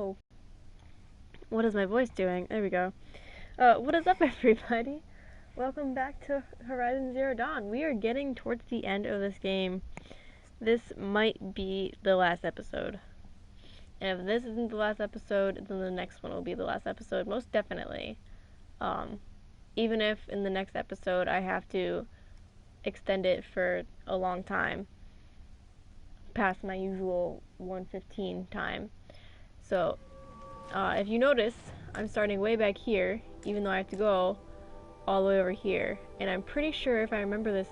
Oh, what is my voice doing? There we go. What is up, everybody? Welcome back to Horizon Zero Dawn. We are getting towards the end of this game. This might be the last episode. And if this isn't the last episode, then the next one will be the last episode, most definitely. Even if in the next episode I have to extend it for a long time, past my usual 1:15 time. So, if you notice, I'm starting way back here, even though I have to go all the way over here. And I'm pretty sure if I remember this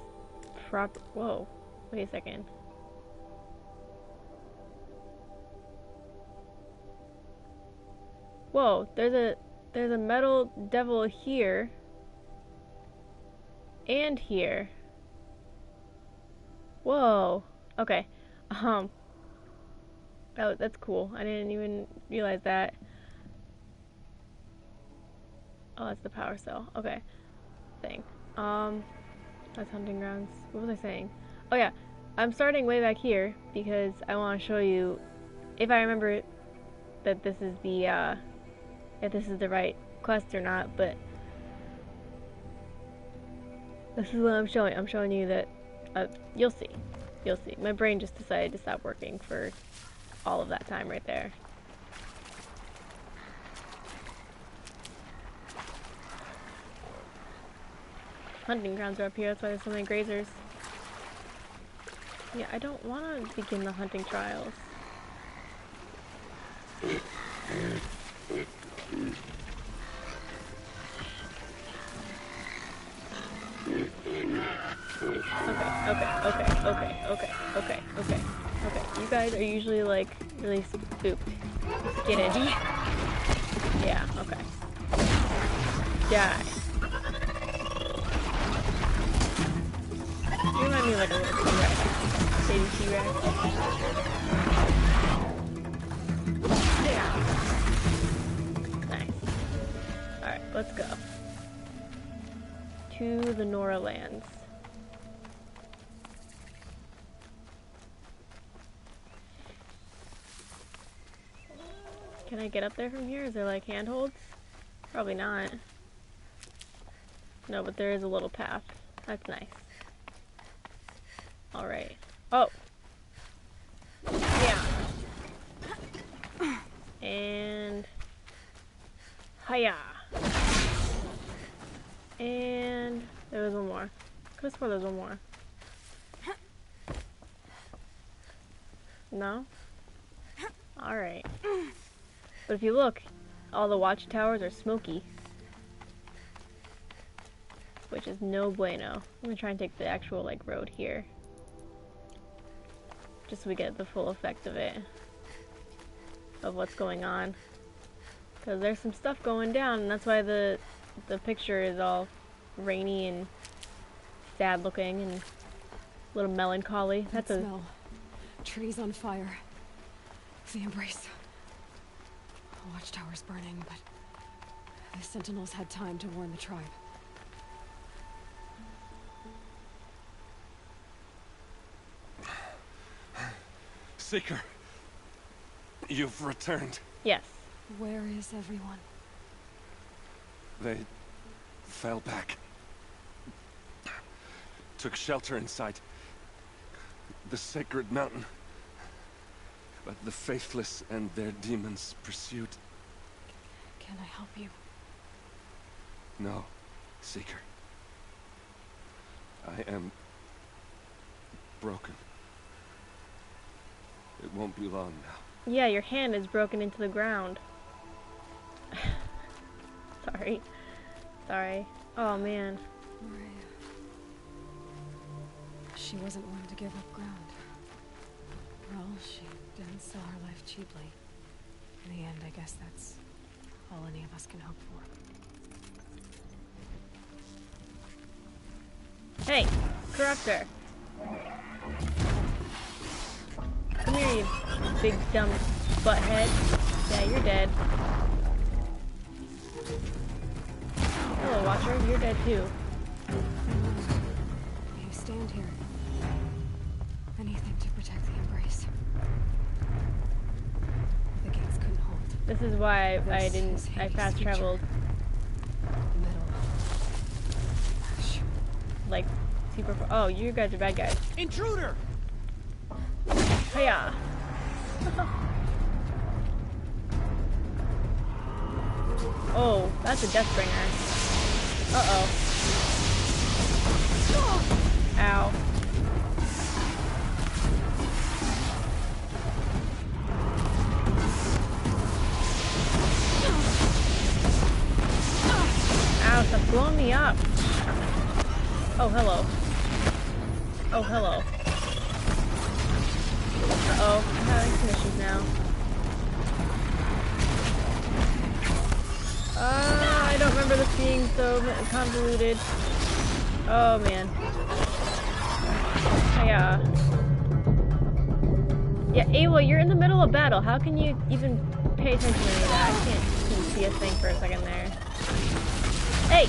whoa, wait a second. Whoa, there's a metal devil here. And here. Whoa. Okay. Oh, that's cool. I didn't even realize that. Oh, that's the power cell. Okay. Thing. That's hunting grounds. What was I saying? Oh yeah. I'm starting way back here because I want to show you if I remember that this is the if this is the right quest or not, but this is what I'm showing. I'm showing you that you'll see. You'll see. My brain just decided to stop working for all of that time right there. Hunting grounds are up here, that's why there's so many grazers. Yeah, I don't want to begin the hunting trials. Okay. You guys are usually like really spooked. Skittish. Yeah, okay. Die. You remind me of like a little T-Rex. Baby T-Rex. Yeah. Nice. Alright, let's go. To the Nora lands. Can I get up there from here? Is there like handholds? Probably not. No, but there is a little path. That's nice. Alright. Oh! Yeah. And... hiya! And... there was one more. Could've swore there was one more. No? Alright. But if you look, all the watchtowers are smoky. Which is no bueno. I'm gonna try and take the actual, like, road here. Just so we get the full effect of it. Of what's going on. Because there's some stuff going down, and that's why the picture is all rainy and sad looking and a little melancholy. That's a smell. Trees on fire. The embrace. The watchtower's burning, but the sentinels had time to warn the tribe. Seeker, you've returned. yes. Where is everyone? They fell back. Took shelter inside the sacred mountain. But the faithless and their demons pursued. Can I help you? No, Seeker. I am broken. It won't be long now. Yeah, your hand is broken into the ground. Sorry. Oh, man. Maria. She wasn't one to give up ground. Well, she didn't sell her life cheaply. In the end, I guess that's all any of us can hope for. Hey, corruptor. Come here, you big dumb butthead. Yeah, you're dead. Hello, Watcher. You're dead too. You stand here. Anything to protect the embrace. the gates couldn't hold. This is why I This is I Hades' fast future. traveled The middle. Gosh. like super far. Oh, you guys are bad guys. Intruder! Hiya! Oh, that's a Deathbringer. Uh-oh. Ow. Ow, stop blowing me up. Oh, hello. Oh, hello. Uh-oh, I'm having some issues now. I don't remember this being so convoluted. Oh, man. Yeah. Yeah, Ava, you're in the middle of battle. How can you even pay attention to any of that? I can't even see a thing for a second there. Hey!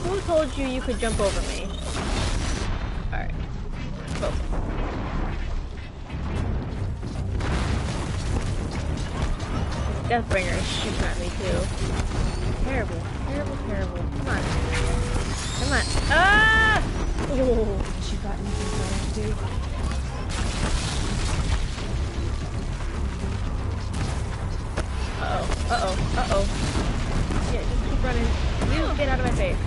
Who told you you could jump over me? Alright. Focus. Deathbringer is shooting at me too. Terrible, terrible, terrible. Come on. Come on. Ah! Ooh. Has she got anything better to do? Uh-oh, uh-oh, uh-oh. Yeah, just keep running. You get out of my face.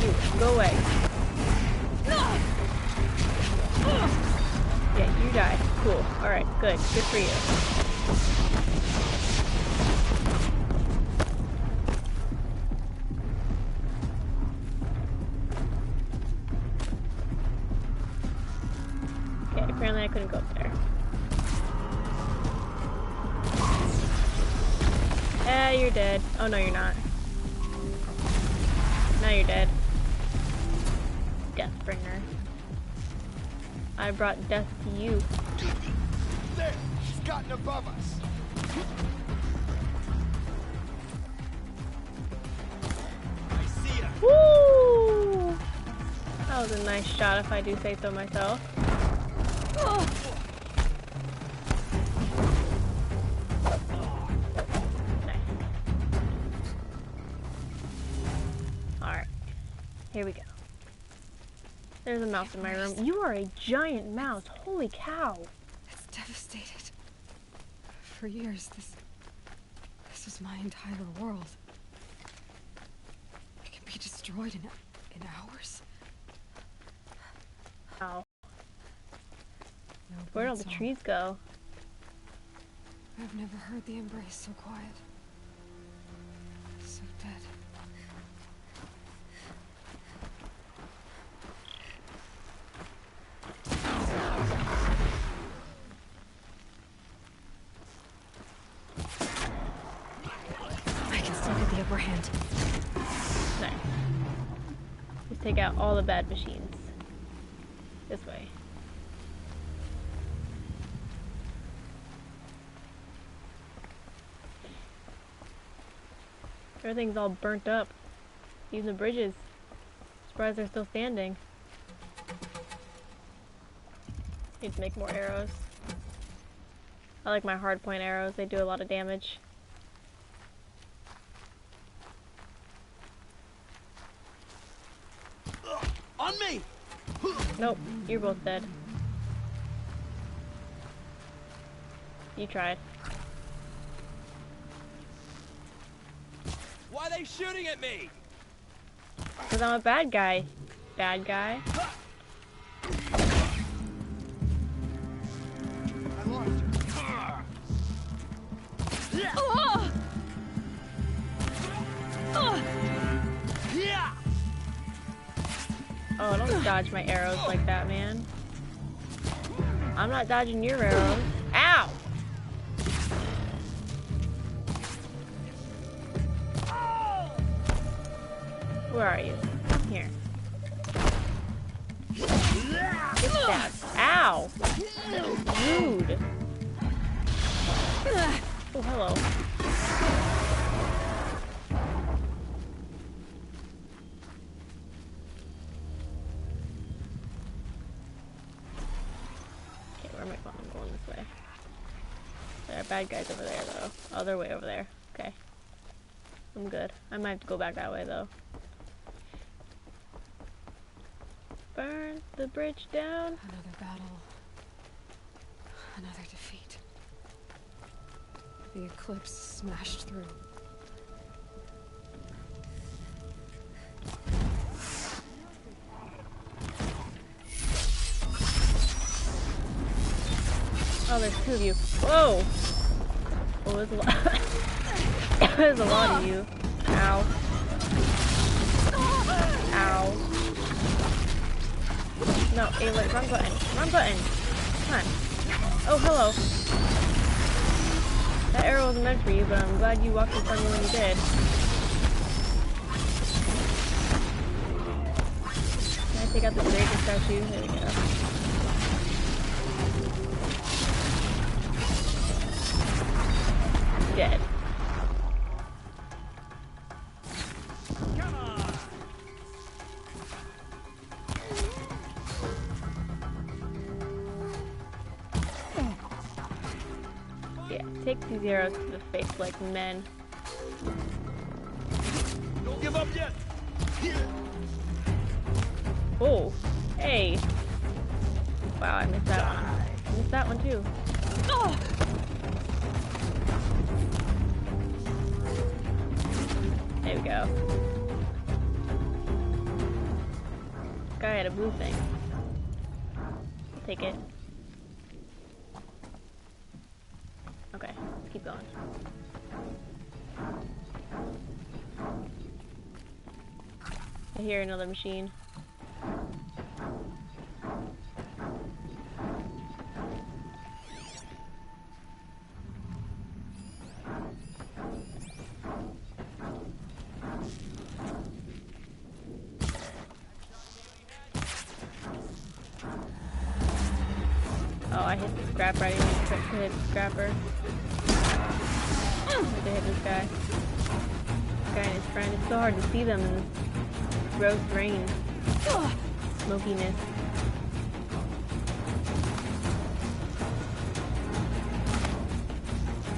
You, go away. Yeah, you die. Cool. Alright, good. Good for you. Okay, apparently I couldn't go up there. You're dead. Oh, no, you're not. Now you're dead. Deathbringer. I brought death to you. There! She's gotten above us! I see her! Woo! That was a nice shot if I do say so myself. Alright. Here we go. There's a mouse in my room. You are a giant mouse. Holy cow. It's devastated. For years, this was my entire world. It can be destroyed in hours. Ow. No Where'd all the birdsong. trees go? I've never heard the embrace so quiet. So dead. I can still get the upper hand. Nice. Let's take out all the bad machines. This way. Everything's all burnt up. Even the bridges. Surprised they're still standing. Need to make more arrows. I like my hardpoint arrows. They do a lot of damage. On me! Nope, you're both dead. You tried. Why are they shooting at me? Because I'm a bad guy. Bad guy. I lost her. Yeah! Oh, don't dodge my arrows like that, man. I'm not dodging your arrows. Ow! Where are you? Here. Get stabbed. Ow! Rude. Oh, hello. Okay, where am I going? I'm going this way. There are bad guys over there, though. Oh, they're way over there. Okay. I'm good. I might have to go back that way, though. Burn the bridge down. Another battle. Another defeat. The eclipse smashed through. Oh, there's two of you. Whoa! Oh, there's a lot. There's a lot of you. Ow. Ow. No, Aloy, wrong button. Wrong button. Come on. Oh, hello. That arrow wasn't meant for you, but I'm glad you walked in front of me when you did. Can I take out the Dragon statue? There we go. Dead. Come on. Yeah, take these arrows to the face like men. Don't give up yet. Oh, hey. Wow, I missed that one. I missed that one too. There we go. This guy had a blue thing. I'll take it. Okay, let's keep going. I hear another machine. Oh, I hit the scrapper. I didn't expect to hit the scrapper. I did hit this guy. This guy and his friend. It's so hard to see them in this gross rain. Smokiness.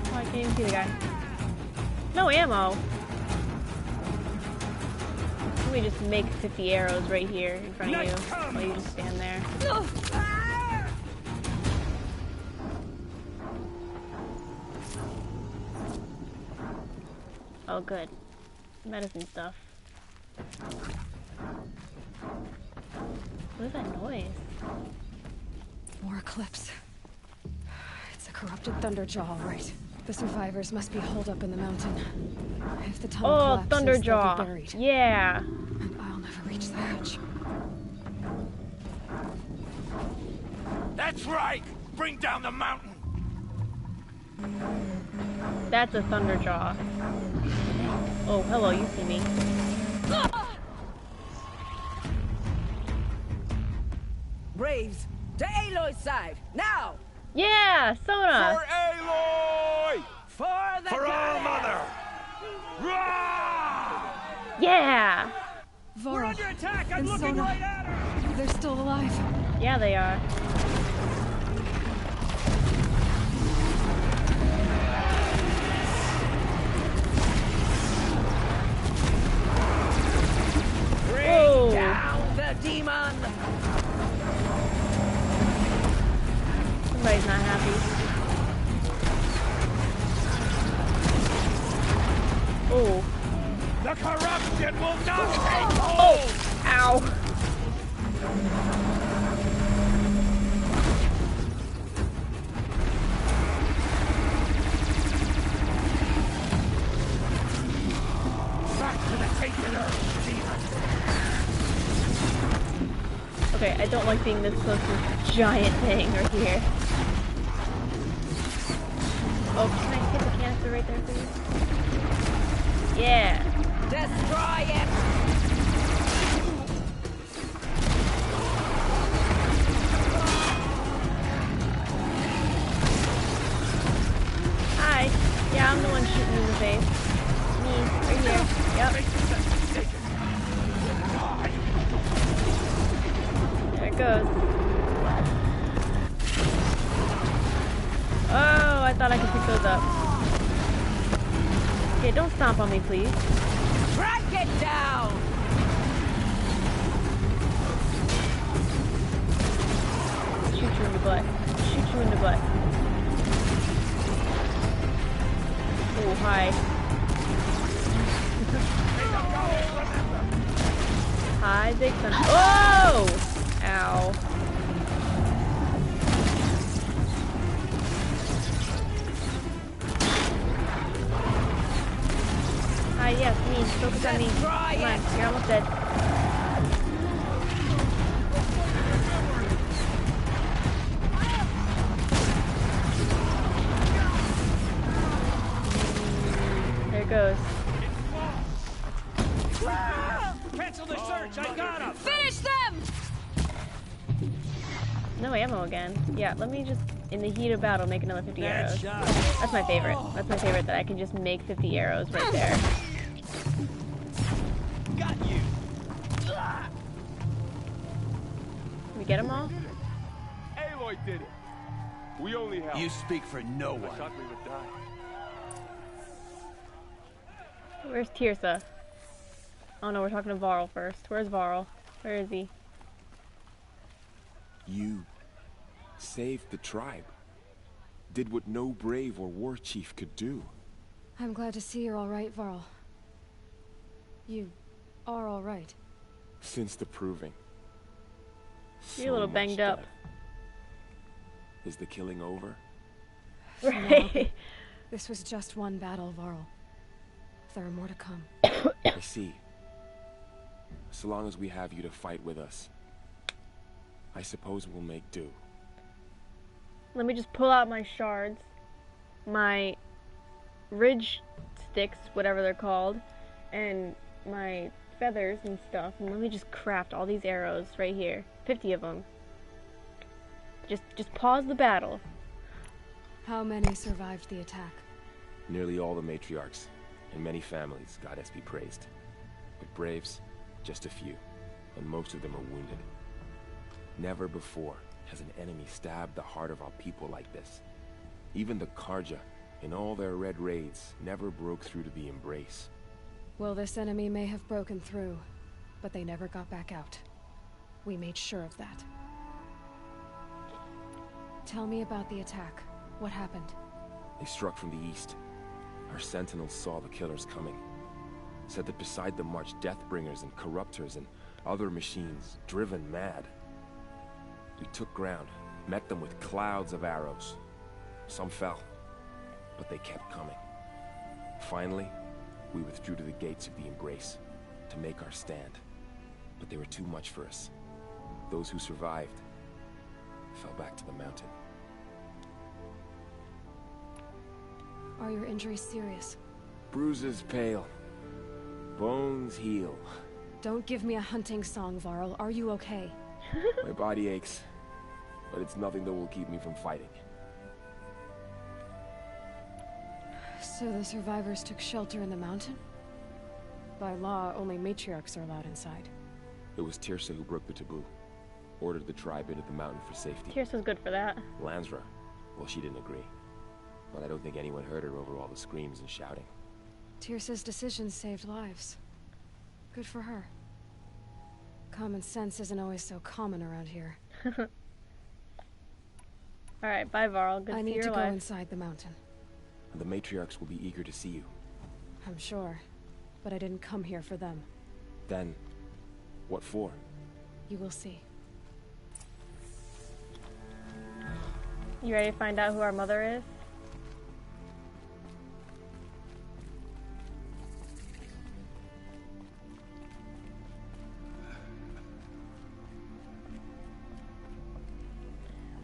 Oh, I can't even see the guy. No ammo! Let me just make 50 arrows right here in front of you while you just stand there. Oh, good. Medicine stuff. What is that noise? More eclipse. It's a corrupted Thunderjaw, all right. The survivors must be holed up in the mountain. If the tunnel Oh, collapses, they'll be Thunderjaw. buried. Yeah. And I'll never reach the hatch. That's right. Bring down the mountain. That's a Thunderjaw. Oh, hello, you see me. Braves, to Aloy's side, now! Yeah, Sona! For Aloy! For the For our goddess! mother! Rah! Yeah! We're Vora under attack! I'm and looking Sona. right at her! They're still alive. Yeah, they are. Bring down the demon! Somebody's not happy. Oh. The corruption will not take hold! Ow. Back to the taken earth, demon! Okay, I don't like being this close to this giant thing right here. Oh, can I hit the canister right there, please? Yeah. Destroy it! Hi. Yeah, I'm the one shooting in the face. Me, right here. Yep. There it goes. Oh, I I thought I could pick those up. Okay, don't stomp on me, please. Track it down! Shoot you in the butt. Shoot you in the butt. Oh, hi. Hi, big son. Oh! Ow. Hi, yes, me. Focus on me. Come on, you're almost dead. There it goes. Cancel the search! I got him! Finish them! No ammo again. Yeah, let me just, in the heat of battle, make another 50 Bad arrows. shot. That's my favorite. That's my favorite, that I can just make 50 arrows right there. Got you! We get them all? Aloy did it. We only helped. You speak for no I one. thought we would die. Where's Tirsa? Oh no, we're talking to Varl first. Where's Varl? Where is he? You saved the tribe. Did what no brave or war chief could do. I'm glad to see you're all right, Varl. You are all right. Since the proving. You're a little So banged much up. death. Is the killing over? Right. This was just one battle, Varl. There are more to come. I see. So long as we have you to fight with us, I suppose we'll make do. Let me just pull out my shards. My ridge sticks, whatever they're called, and my feathers and stuff, and let me just craft all these arrows right here. 50 of them. Just pause the battle. How many survived the attack? Nearly all the matriarchs, and many families, goddess be praised. But braves, just a few, and most of them are wounded. Never before has an enemy stabbed the heart of our people like this. Even the Karja, in all their red raids, never broke through to the embrace. Well, this enemy may have broken through, but they never got back out. We made sure of that. Tell me about the attack. What happened? They struck from the east. Our sentinels saw the killers coming. Said that beside them marched Deathbringers and Corruptors and other machines, driven mad. We took ground, met them with clouds of arrows. Some fell, but they kept coming. Finally, we withdrew to the gates of the Embrace to make our stand. But they were too much for us. Those who survived fell back to the mountain. Are your injuries serious? Bruises pale. Bones heal. Don't give me a hunting song, Varl. Are you okay? My body aches, but it's nothing that will keep me from fighting. So the survivors took shelter in the mountain? By law, only matriarchs are allowed inside. It was Tirsa who broke the taboo. Ordered the tribe into the mountain for safety. Tirsa's good for that. Lansra, well, she didn't agree. But I don't think anyone heard her over all the screams and shouting. Tirsa's decisions saved lives. Good for her. Common sense isn't always so common around here. Alright, bye Varl. Good I to see need you're to go alive. inside the mountain. And the matriarchs will be eager to see you. I'm sure. But I didn't come here for them. Then, what for? You will see. You ready to find out who our mother is?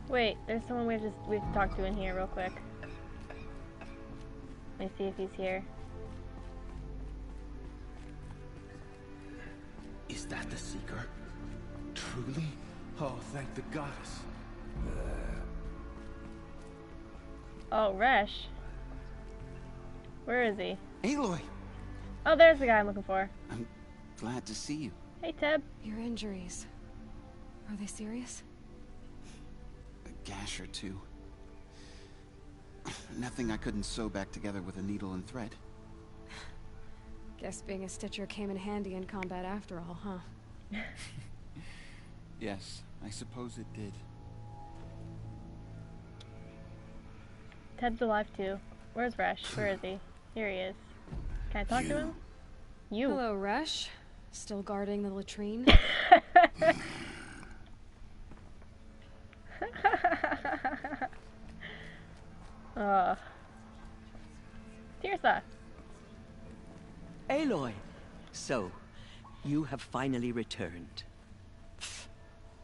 Wait, there's someone we have to talk to in here real quick. Let me see if he's here. Is that the Seeker? Truly? Oh, thank the goddess. Oh, Resh. Where is he? Aloy, Oh, there's the guy I'm looking for. I'm glad to see you. Hey, Teb. Your injuries. Are they serious? A gash or two. Nothing I couldn't sew back together with a needle and thread. Guess being a stitcher came in handy in combat after all, huh? Yes, I suppose it did. Ted's alive too. Where's Resh? Where is he? Here he is. Can I talk to him? You. Hello, Resh. Still guarding the latrine? Tirsa. Aloy, so, you have finally returned.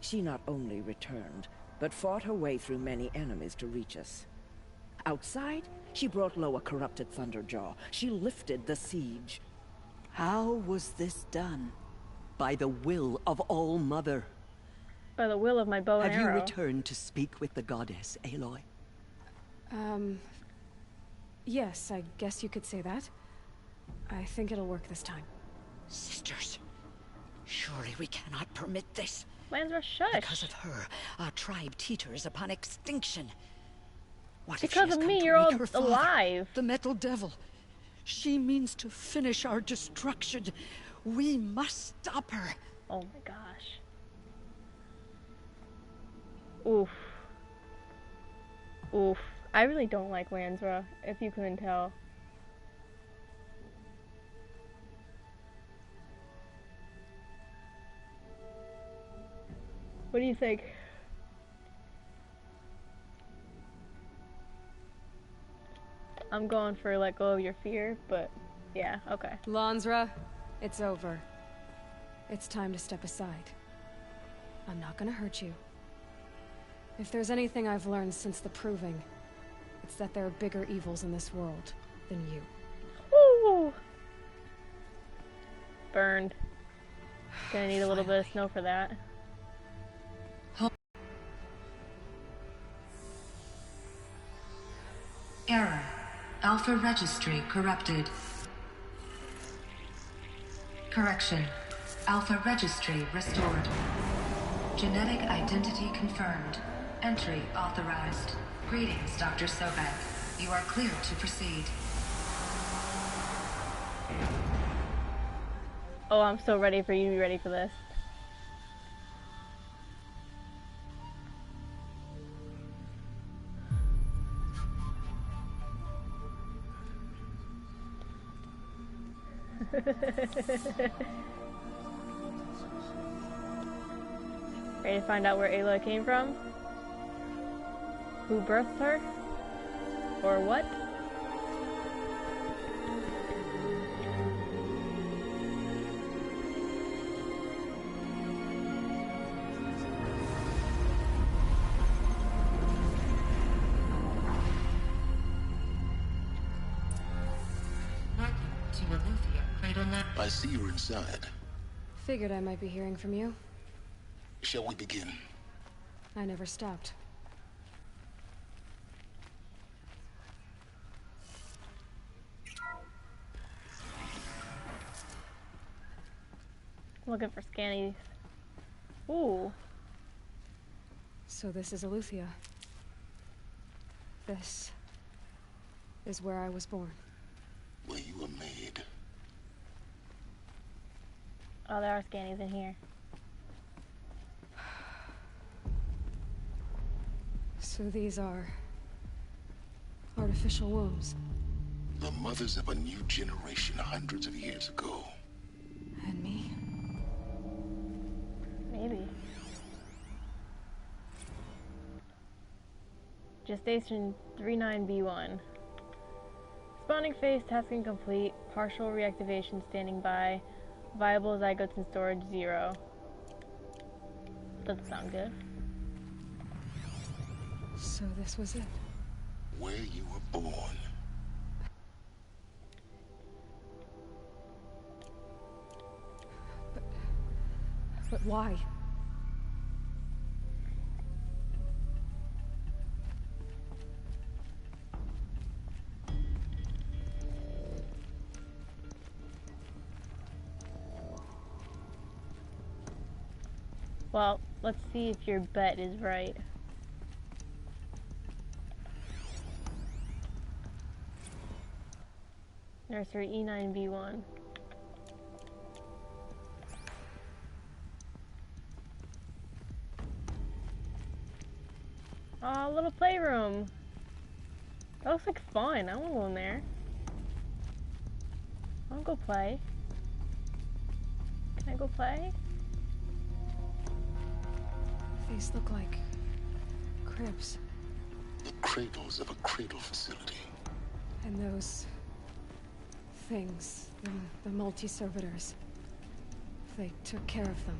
She not only returned, but fought her way through many enemies to reach us. Outside, she brought low a corrupted Thunderjaw. She lifted the siege. How was this done? By the will of All-Mother. By the will of my bow and Have you arrow. returned to speak with the goddess, Aloy? Yes, I guess you could say that. I think it'll work this time. Sisters, surely we cannot permit this. Lansra, shush. Because of her, our tribe teeters upon extinction. What if she Because has of come me, to you're all wreak her father, alive. the Metal Devil. She means to finish our destruction. We must stop her. Oh my gosh. Oof. Oof. I really don't like Lansra, if you couldn't tell. What do you think? I'm going for let go of your fear, but yeah, okay. Lansra, it's over. It's time to step aside. I'm not gonna hurt you. If there's anything I've learned since the Proving, it's that there are bigger evils in this world than you. Woo! Burned. Gonna need a little bit of snow for that. Error. Alpha registry corrupted. Correction. Alpha registry restored. Genetic identity confirmed. Entry authorized. Greetings, Dr. Sobek. You are cleared to proceed. Oh, I'm so ready for you to be ready for this. Ready to find out where Aloy came from? Who birthed her? Or what? I see you're inside. Figured I might be hearing from you. Shall we begin? I never stopped. Looking for scannies. Ooh. So this is Aletheia. This is where I was born. Where you were made. Oh, there are scannies in here. So these are artificial wombs. The mothers of a new generation hundreds of years ago. And me? Maybe. Gestation 39B1. Spawning phase tasking complete. Partial reactivation standing by. Viable zygotes in storage 0. Doesn't sound good. So this was it. Where you were born. But why? Well, let's see if your bet is right. Nursery E9B1. Oh, little playroom. That looks like fun. I want to go in there. I want to go play. Can I go play? These look like cribs. The cradles of a cradle facility. And those things, the multi-servitors, they took care of them.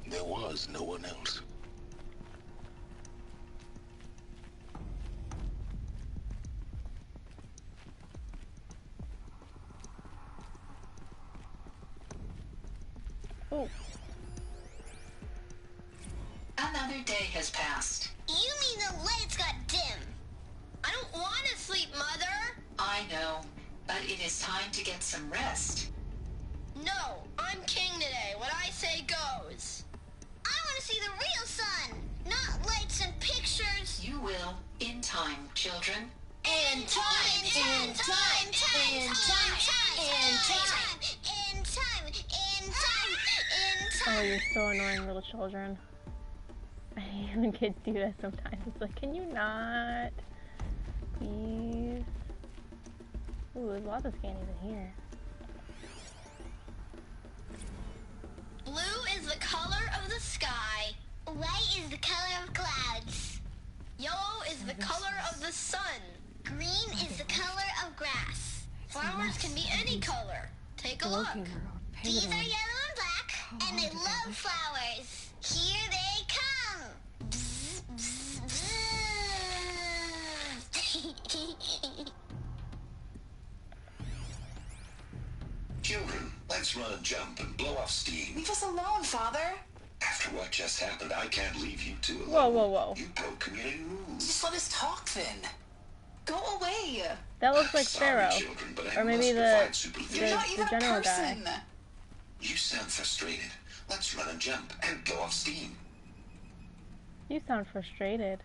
There was no one else. Oh. Another day has passed. You mean the lights got dim? I don't want to sleep, Mother. I know, but it is time to get some rest. No, I'm king today. What I say goes. I want to see the real sun, not lights and pictures. You will, in time, children. In time, in time, in time, in time, in time, in time, in time. Oh, you're so annoying, little children. I hate when kids do that sometimes. It's like, can you not? Please. Ooh, there's lots of scannies in here. Blue is the color of the sky. White is the color of clouds. Yellow is the color of the sun. Green is the color of grass. Flowers can be any color. Take a look. These are yellow and black, and they love flowers. Here they come. Bzz, bzz, bzz. Children, let's run and jump and blow off steam. Leave us alone, Father. After what just happened, I can't leave you two alone. Whoa, whoa, whoa. You broke community rules. Just let us talk then. Go away. That looks like Sorry, Pharaoh. children, but I Or maybe must the, provide the, You're not even the general a person. guy. You sound frustrated. Let's run and jump and blow off steam. You sound frustrated.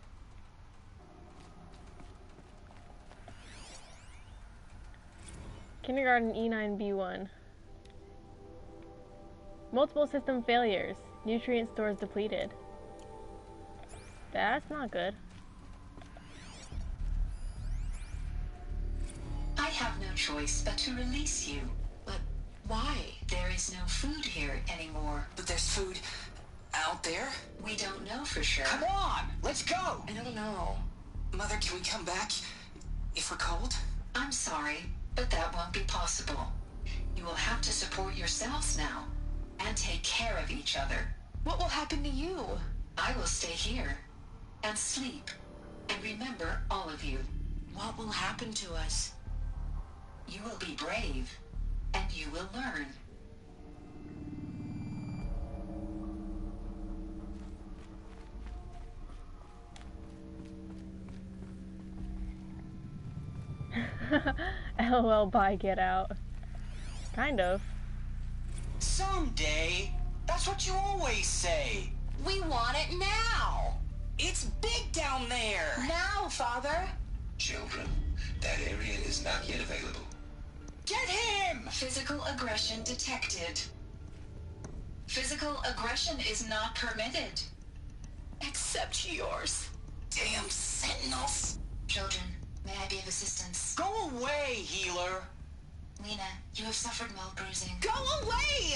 Kindergarten E9B1. Multiple system failures. Nutrient stores depleted. That's not good. I have no choice but to release you. But why? There is no food here anymore. But there's food out there? We don't know for sure. Come on, let's go. I don't know. Mother, can we come back if we're cold? I'm sorry, but that won't be possible. You will have to support yourselves now and take care of each other. What will happen to you? I will stay here and sleep and remember all of you. What will happen to us? You will be brave and you will learn. LOL, bye, get out. Kind of. Someday. That's what you always say. We want it now. It's big down there. Now, Father. Children, that area is not yet available. Get him! Physical aggression detected. Physical aggression is not permitted. Except yours. Damn sentinels. Children, may I be of assistance? Go away, healer. Lena, you have suffered mild bruising. Go away!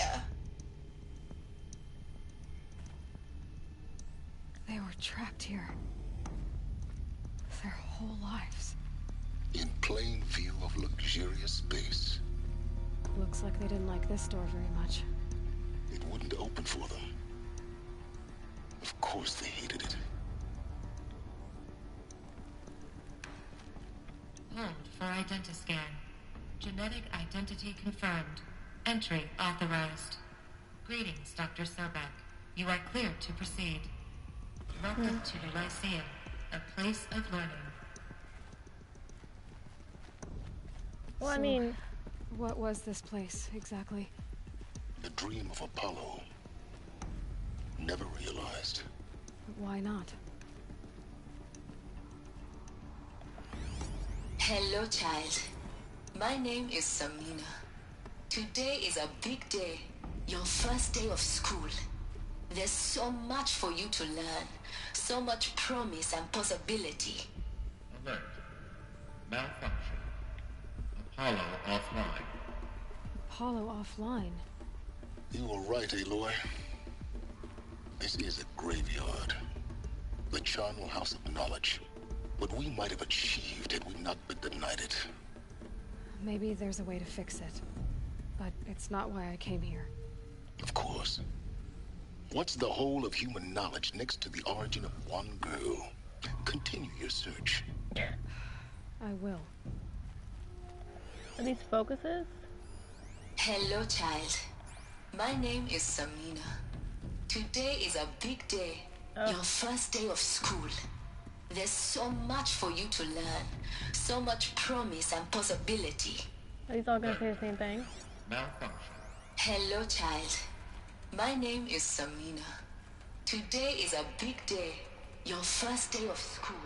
They were trapped here. Their whole lives. In plain view of luxurious space. Looks like they didn't like this door very much. It wouldn't open for them. Of course they hated it. Hold for identiscan. Genetic identity confirmed. Entry authorized. Greetings, Dr. Sobek. You are clear to proceed. Welcome to the Lyceum, a place of learning. Well, So, I mean... What was this place, exactly? The dream of Apollo. Never realized. Why not? Hello, child. My name is Samina. Today is a big day. Your first day of school. There's so much for you to learn. So much promise and possibility. Alert. Malfunction. Apollo offline. Apollo offline? You were right, Aloy. This is a graveyard. The charnel house of knowledge. What we might have achieved had we not been denied it. Maybe there's a way to fix it. But it's not why I came here. Of course. What's the whole of human knowledge next to the origin of one girl? Continue your search. I will. Are these focuses? Hello, child. My name is Samina. Today is a big day. Your first day of school. There's so much for you to learn. So much promise and possibility. Are these all gonna say the same thing? Malfunction. Hello, child. My name is Samina. Today is a big day. Your first day of school.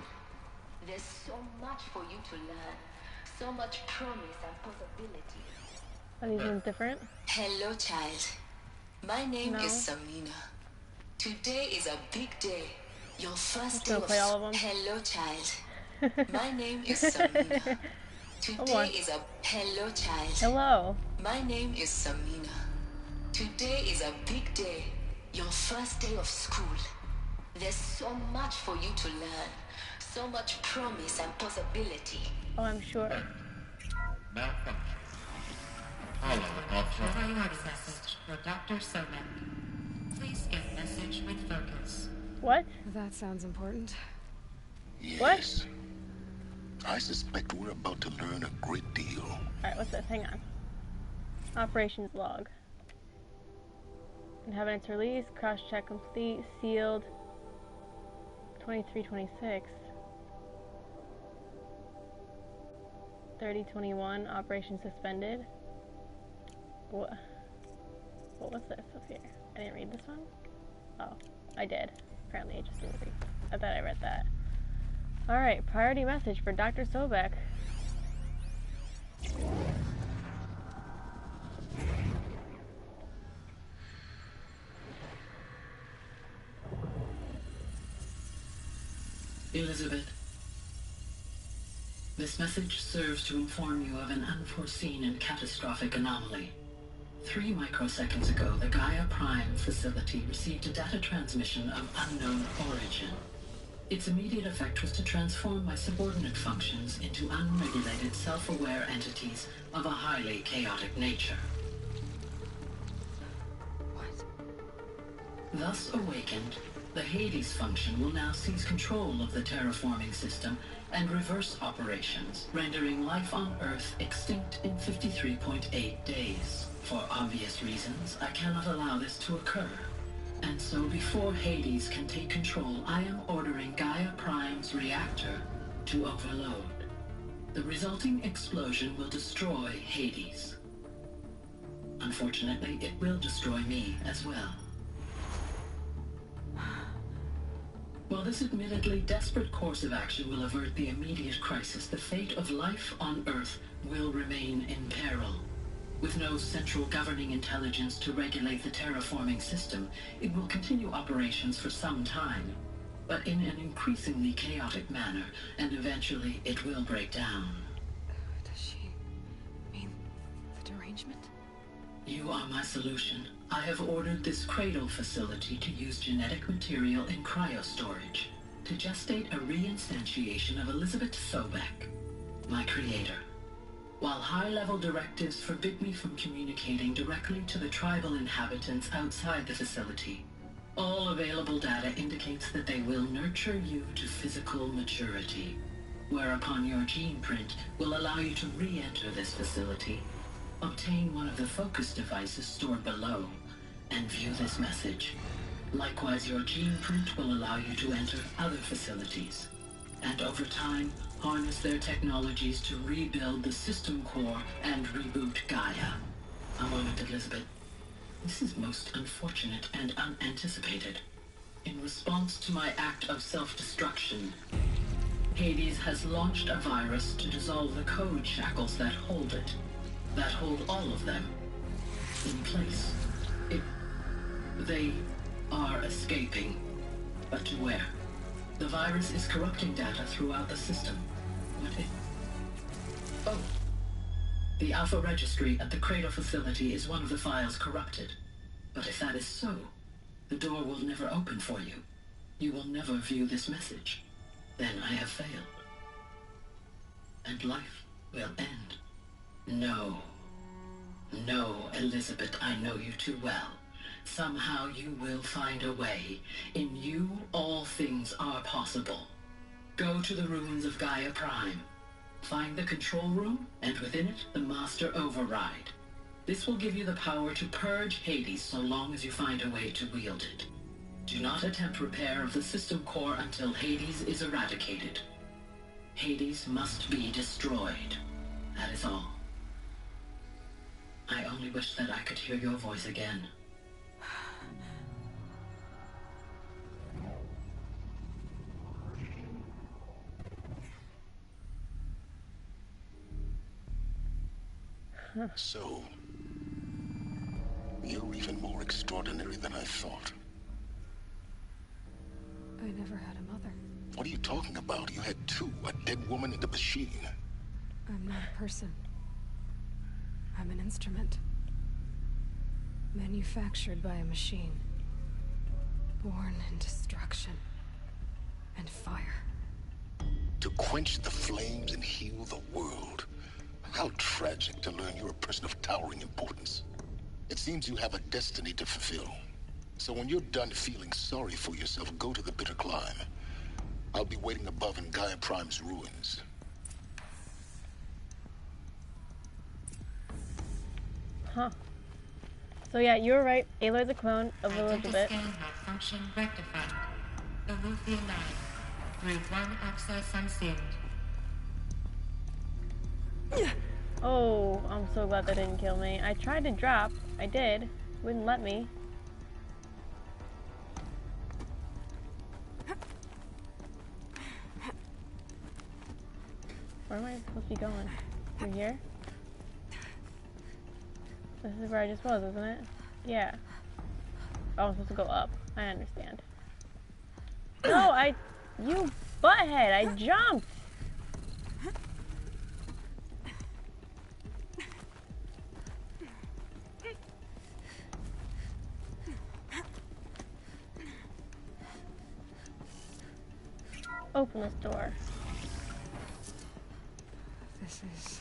There's so much for you to learn. So much promise and possibility. Are these ones different? Hello, child. My name is Samina. Today is a big day. Your first day of school. Hello, child. My name is Samina. Today is a... Hello, child. Hello. My name is Samina. Today is a big day. Your first day of school. There's so much for you to learn. So much promise and possibility. Oh, I'm sure. Malfunction. Apollo offline. Priority message for Dr. Sobek. Please get message with focus. What? That sounds important. Yes. What? I suspect we're about to learn a great deal. Alright, what's this? Hang on. Operations log. Inhabitants released. Crash check complete. Sealed. 2326. 3021. Operation suspended. What was this up here? I didn't read this one? Oh, I did. Apparently I just didn't read. I thought I read that. Alright, priority message for Dr. Sobek. Elizabeth, this message serves to inform you of an unforeseen and catastrophic anomaly. 3 microseconds ago, the Gaia Prime facility received a data transmission of unknown origin. Its immediate effect was to transform my subordinate functions into unregulated, self-aware entities of a highly chaotic nature. What? Thus awakened, the Hades function will now seize control of the terraforming system and reverse operations, rendering life on Earth extinct in 53.8 days. For obvious reasons, I cannot allow this to occur. And so before Hades can take control, I am ordering Gaia Prime's reactor to overload. The resulting explosion will destroy Hades. Unfortunately, it will destroy me as well. While this admittedly desperate course of action will avert the immediate crisis, the fate of life on Earth will remain in peril. With no central governing intelligence to regulate the terraforming system, it will continue operations for some time, but in an increasingly chaotic manner, and eventually it will break down. Does she mean the derangement? You are my solution. I have ordered this cradle facility to use genetic material in cryostorage to gestate a reinstantiation of Elizabeth Sobek, my creator. While high-level directives forbid me from communicating directly to the tribal inhabitants outside the facility, all available data indicates that they will nurture you to physical maturity, whereupon your gene print will allow you to re-enter this facility, obtain one of the focus devices stored below, and view this message. Likewise, your gene print will allow you to enter other facilities, and over time, harness their technologies to rebuild the system core and reboot Gaia. A moment, Elizabeth. This is most unfortunate and unanticipated. In response to my act of self-destruction, Hades has launched a virus to dissolve the code shackles that hold it. That hold all of them in place. They are escaping. But to where? The virus is corrupting data throughout the system. What if... Oh. The Alpha Registry at the Cradle facility is one of the files corrupted. But if that is so, the door will never open for you. You will never view this message. Then I have failed. And life will end. No. No, Elizabeth, I know you too well. Somehow you will find a way. In you, all things are possible. Go to the ruins of Gaia Prime. Find the control room, and within it, the Master Override. This will give you the power to purge Hades so long as you find a way to wield it. Do not attempt repair of the system core until Hades is eradicated. Hades must be destroyed. That is all. I only wish that I could hear your voice again. So, you're even more extraordinary than I thought. I never had a mother. What are you talking about? You had two, a dead woman and a machine. I'm not a person. I'm an instrument. Manufactured by a machine. Born in destruction and fire. To quench the flames and heal the world. How tragic to learn you're a person of towering importance. It seems you have a destiny to fulfill. So when you're done feeling sorry for yourself, go to the bitter climb. I'll be waiting above in Gaia Prime's ruins. Huh. So yeah, you were right. Aloy's a clone of Elizabeth. Scan malfunction rectified. Eleuthia 9. Route 1 access unsealed. Oh, I'm so glad that didn't kill me. I tried to drop. I did. Wouldn't let me. Where am I supposed to be going? Through here? This is where I just was, isn't it? Yeah. Oh, I'm supposed to go up. I understand. No, you butthead! I jumped! Open this door. This is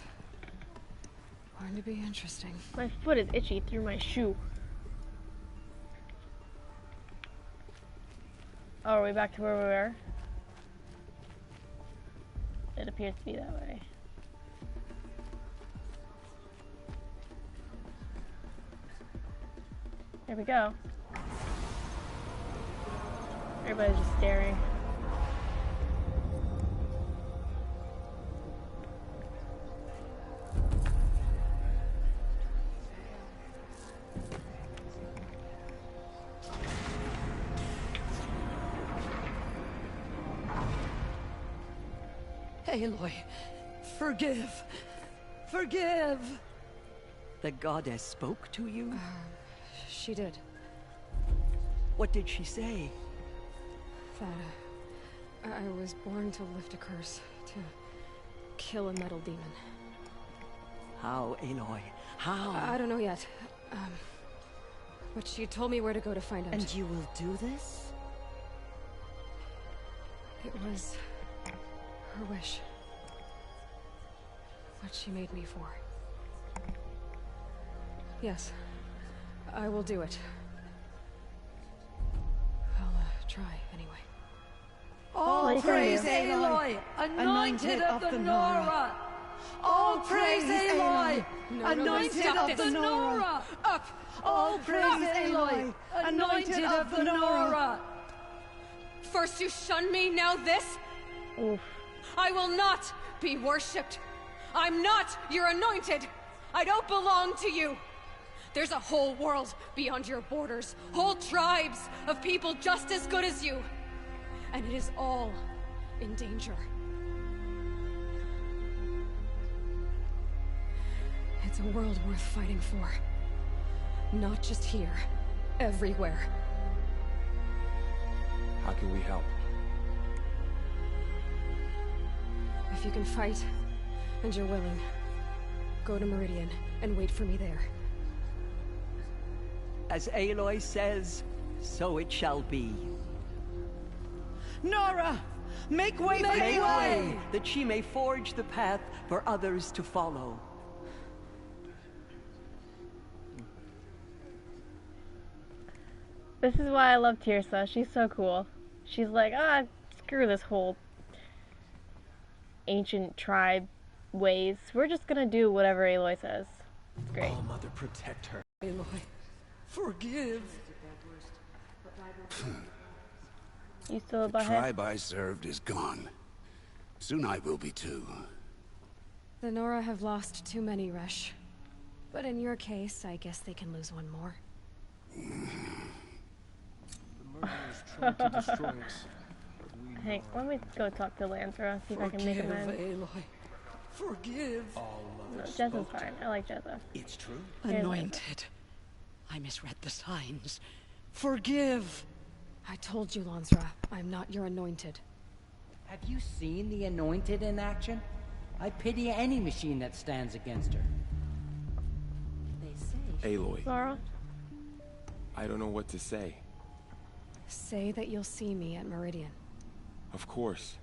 going to be interesting. My foot is itchy through my shoe. Oh, are we back to where we were? It appears to be that way. Here we go. Everybody's just staring. Aloy, forgive. Forgive! The goddess spoke to you? She did. What did she say? That I was born to lift a curse, to kill a metal demon. How, Aloy? How? I don't know yet. But she told me where to go to find out. And you will do this? It was her wish. What she made me for. Yes, I will do it. I'll try anyway. All praise Aloy, anointed of the Nora. All praise Aloy, anointed of the Nora. Up! All praise Aloy, anointed of the Nora. First you shun me, now this? Oof. I will not be worshipped. I'm not your anointed. I don't belong to you. There's a whole world beyond your borders, whole tribes of people just as good as you. And it is all in danger. It's a world worth fighting for. Not just here. Everywhere. How can we help? If you can fight, and you're willing, go to Meridian and wait for me there. As Aloy says, so it shall be. Nora! Make way for Aloy! That she may forge the path for others to follow. This is why I love Tirsa. She's so cool. She's like, ah, screw this whole ancient tribe ways. We're just gonna do whatever Aloy says. It's great. All Mother protect her. Aloy, forgive. You still a The butthead? tribe I served is gone. Soon I will be too. The Nora have lost too many, Resh. But in your case, I guess they can lose one more. The murderers tried to destroy us. Hey, let me go talk to Lansra, see if I can make amends. Aloy. Forgive. No, Jessa's fine. I like Jessa. It's true. Anointed. I misread the signs. Forgive. I told you, Lansra, I'm not your anointed. Have you seen the Anointed in action? I pity any machine that stands against her. They say... Aloy. Laurel? I don't know what to say. Say that you'll see me at Meridian. Of course.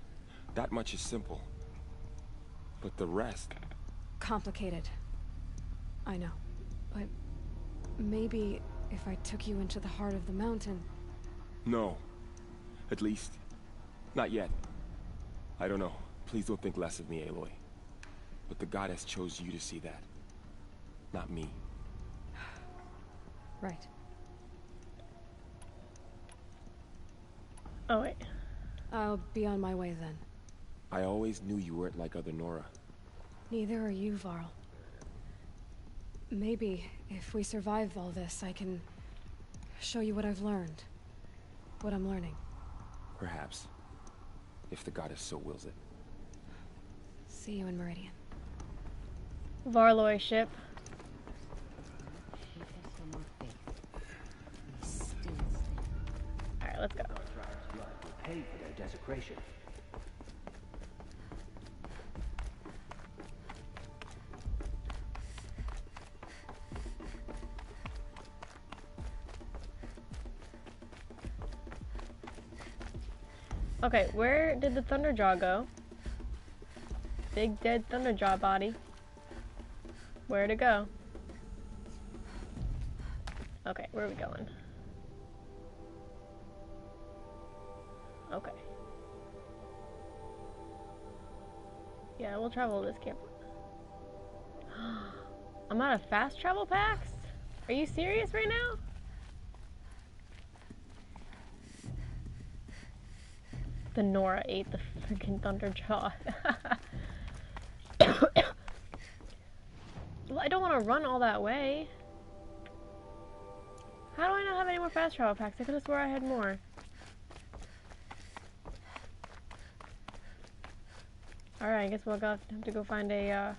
That much is simple. But the rest... Complicated. I know. But maybe if I took you into the heart of the mountain... No. At least, not yet. I don't know. Please don't think less of me, Aloy. But the goddess chose you to see that. Not me. Right. Oh, wait. I'll be on my way then. I always knew you weren't like other Nora. Neither are you, Varl. Maybe, if we survive all this, I can show you what I've learned. What I'm learning. Perhaps. If the goddess so wills it. See you in Meridian. Varloy ship. Alright, let's go. Pay for their desecration. Okay, where did the Thunderjaw go? Big dead Thunderjaw body. Where'd it go? Okay, where are we going? Okay. Yeah, we'll travel to this camp. I'm out of fast travel packs? Are you serious right now? The Nora ate the freaking Thunderjaw. Well, I don't want to run all that way. How do I not have any more fast travel packs? I could have swore I had more. Alright, I guess we'll have to go find a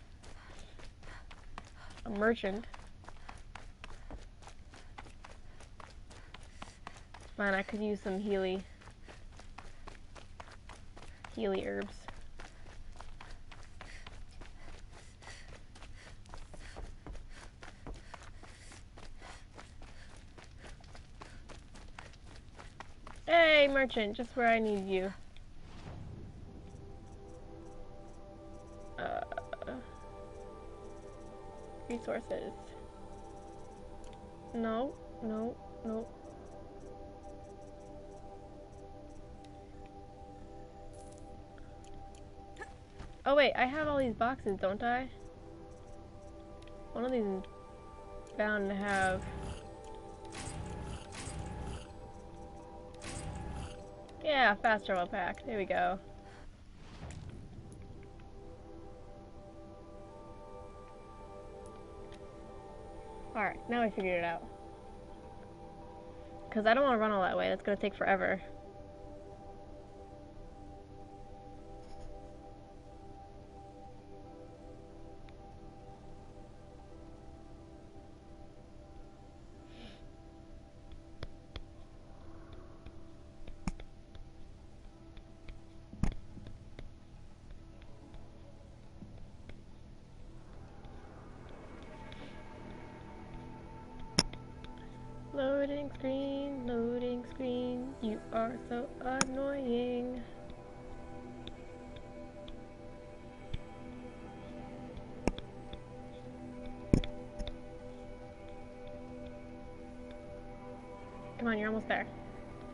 merchant. It's fine, I could use some Healy herbs. Hey, merchant, just where I need you. Resources. No, no, no. Oh wait, I have all these boxes, don't I? One of these is bound to have... Yeah, fast travel pack. There we go. Alright, now I figured it out. Because I don't want to run all that way. That's going to take forever. Loading screen, loading screen. You are so annoying. Come on, you're almost there.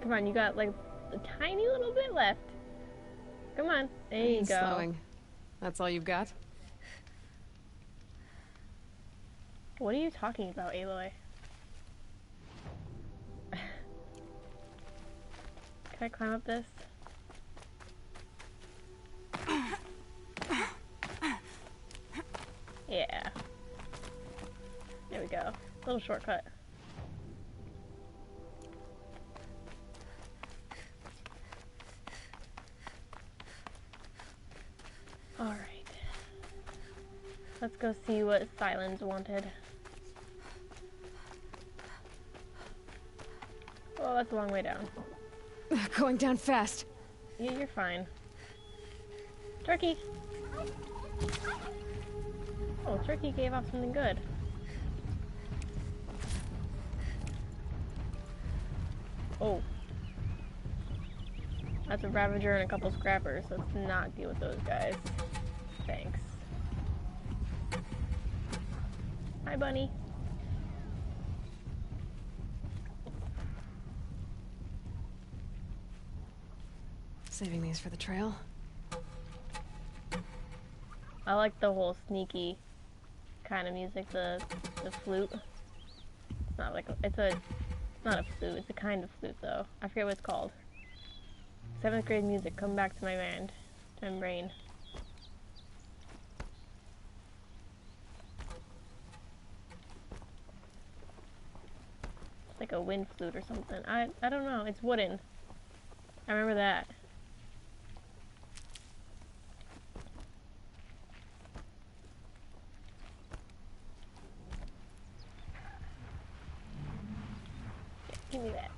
Come on, you got like a tiny little bit left. Come on, there you go. Slowing. That's all you've got? What are you talking about, Aloy? Can I climb up this? Yeah. There we go. Little shortcut. Alright. Let's go see what Silence wanted. Oh, that's a long way down. Going down fast. Yeah, you're fine. Turkey! Oh, Turkey gave off something good. Oh. That's a Ravager and a couple Scrappers. Let's not deal with those guys. Thanks. Hi, Bunny. Saving these for the trail. I like the whole sneaky kind of music, the flute. It's not like it's not a flute, it's a kind of flute though. I forget what it's called. 7th grade music, come back to my mind, to my brain. It's like a wind flute or something. I don't know, it's wooden. I remember that. Give me that.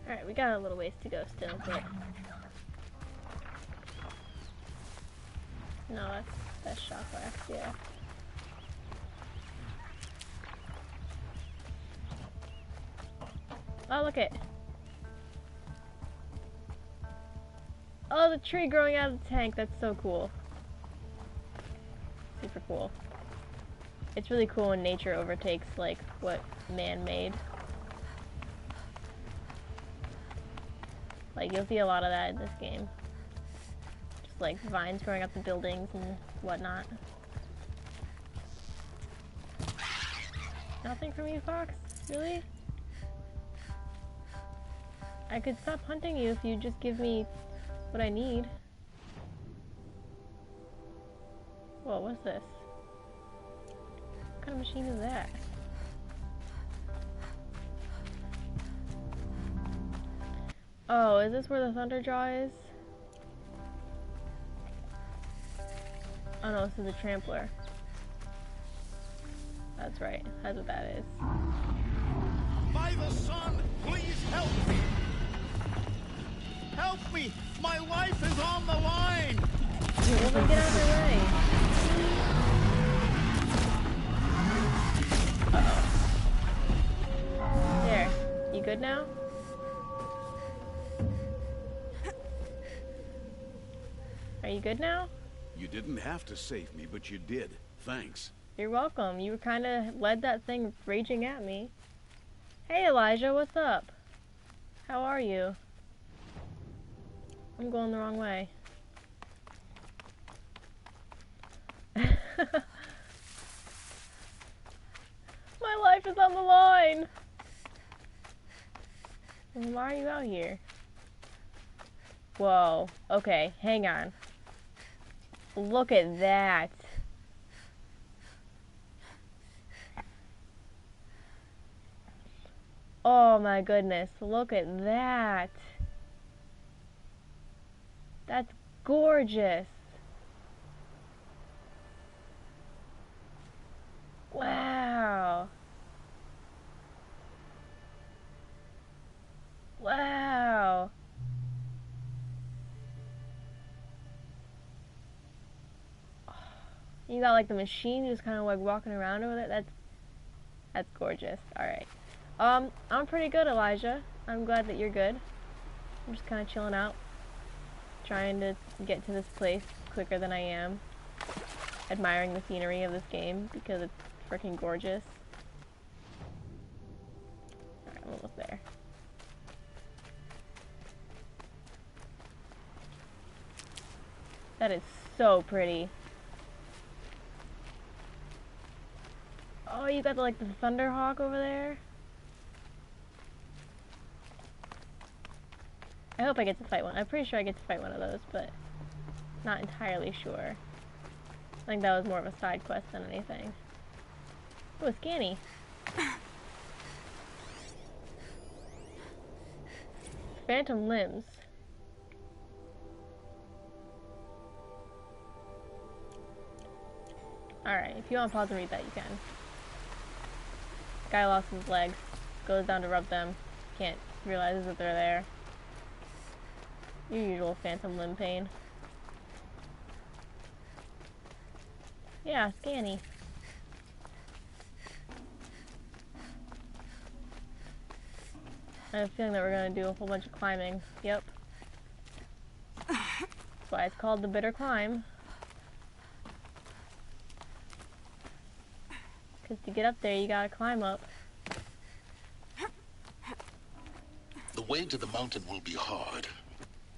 Alright, we got a little ways to go still, but... No, that's shock wax, yeah. Oh, look it. Oh, the tree growing out of the tank, that's so cool. Super cool. It's really cool when nature overtakes, like, what man made. Like, you'll see a lot of that in this game. Just, like, vines growing up the buildings and whatnot. Nothing from you, Fox? Really? I could stop hunting you if you just give me what I need. Whoa, what's this? What kind of machine is that? Oh, is this where the Thunderjaw is? Oh no, this is the Trampler. That's right, that's what that is. By the sun, please help me! Help me! My life is on the line! Well, then get out of my way. Uh-oh. There. You good now? Are you good now? You didn't have to save me, but you did. Thanks. You're welcome. You kinda led that thing raging at me. Hey Elijah, what's up? How are you? I'm going the wrong way. My life is on the line! Why are you out here? Whoa. Okay, hang on. Look at that. Oh my goodness, look at that. That's gorgeous. Wow. Wow. You got like the machine just kind of like walking around over there. That's gorgeous. All right. I'm pretty good, Elijah. I'm glad that you're good. I'm just kind of chilling out, trying to get to this place quicker than I am, admiring the scenery of this game because it's freaking gorgeous. Alright, I'm almost there. That is so pretty. Oh, you got like the Thunderhawk over there. I hope I get to fight one. I'm pretty sure I get to fight one of those, but not entirely sure. I think that was more of a side quest than anything. Oh, a scanny. Phantom limbs. Alright, if you want to pause and read that, you can. Guy lost his legs. Goes down to rub them. Can't realize that they're there. Your usual phantom limb pain. Yeah, scanny. I have a feeling that we're going to do a whole bunch of climbing. Yep. That's why it's called the Bitter Climb. Because to get up there, you gotta climb up. The way to the mountain will be hard.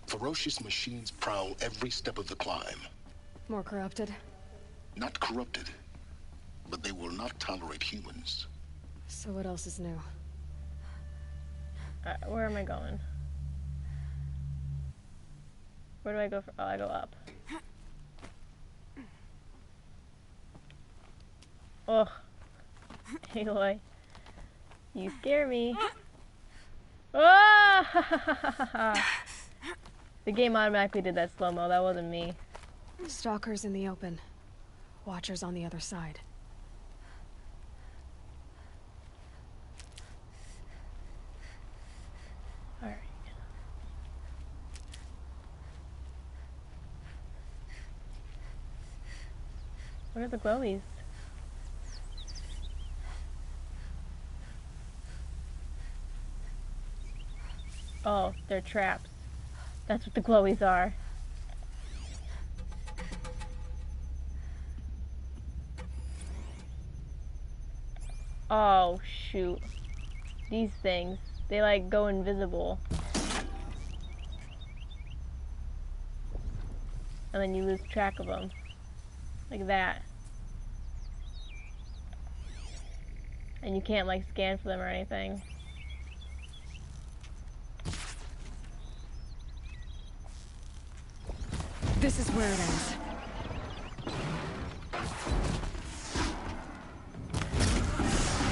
Ferocious machines prowl every step of the climb. More corrupted? Not corrupted, but they will not tolerate humans. So what else is new? Where am I going? Where do I go? Oh, I go up. Ugh. Aloy. You scare me. Oh! The game automatically did that slow-mo. That wasn't me. Stalkers in the open. Watchers on the other side. Alright. Where are the glowies? Oh, they're traps. That's what the glowies are. Oh, shoot. These things, they like go invisible. And then you lose track of them. Like that. And you can't like scan for them or anything. This is where it ends.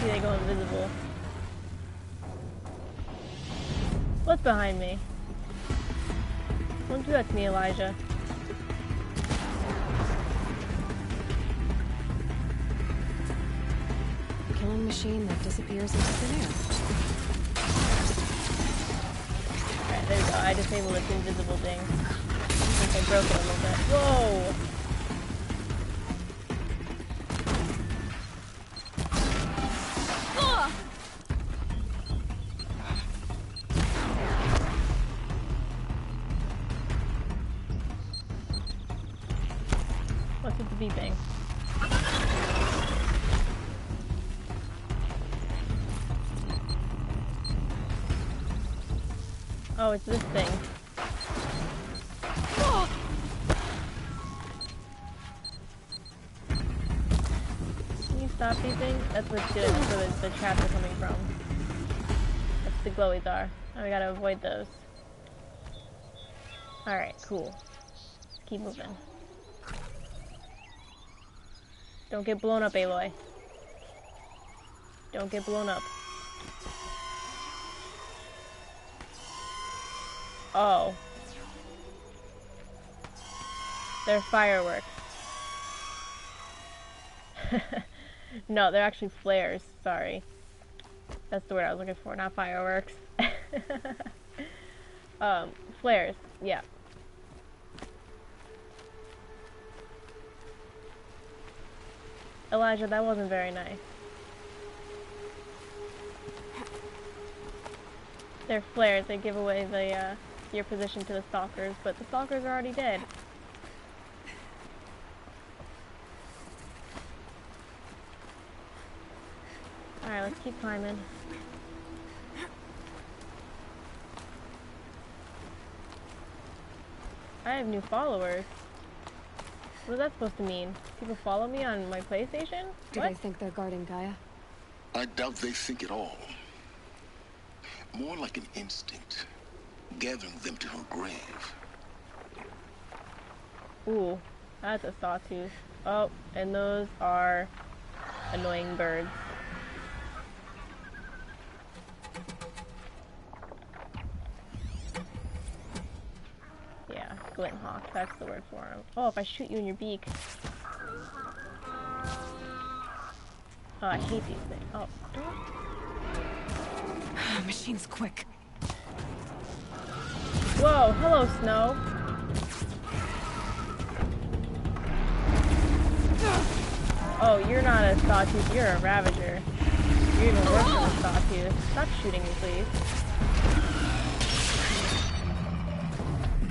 See, they go invisible. What's behind me? Don't do that to me, Elijah. Killing machine that disappears into thin air. Alright, there we go. I disabled its invisible thing. I think I broke it a little bit. Whoa! What's with the beeping? Oh, it's this thing. Can you stop beeping? That's what's doing. That's where the traps are coming from. That's the glowies are. Now we gotta avoid those. Alright, cool. Let's keep moving. Don't get blown up, Aloy. Don't get blown up. Oh. They're fireworks. No, they're actually flares. Sorry. That's the word I was looking for, not fireworks. Flares. Yeah. Elijah, that wasn't very nice. They're flares. They give away the your position to the stalkers, but the stalkers are already dead. Alright, let's keep climbing. I have new followers. What is that supposed to mean? People follow me on my PlayStation? Do they think they're guarding Gaia? I doubt they think at all. More like an instinct, gathering them to her grave. Ooh, that's a sawtooth. Oh, and those are annoying birds. Yeah, glint hawk, that's the word for them. Oh, if I shoot you in your beak. Oh, I hate these things. Oh. Machine's quick. Whoa, hello, Snow. Oh, you're not a sawtooth, you're a ravager. You're even worse than a sawtooth. Stop shooting me, please.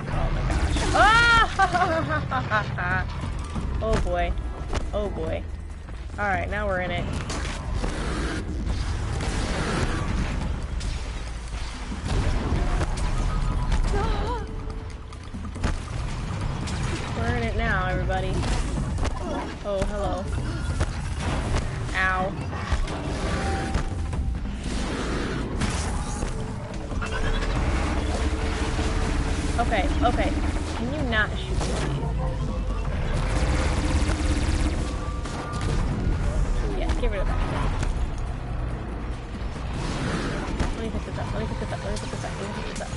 Oh my gosh. Ah! Oh boy. Oh boy. Alright, now we're in it. We're in it now, everybody. Oh, hello. Ow. Okay, okay. Can you not shoot me, please? Yes, get rid of that. Let me pick this up, let me pick this up, let me pick this up, let me pick this up.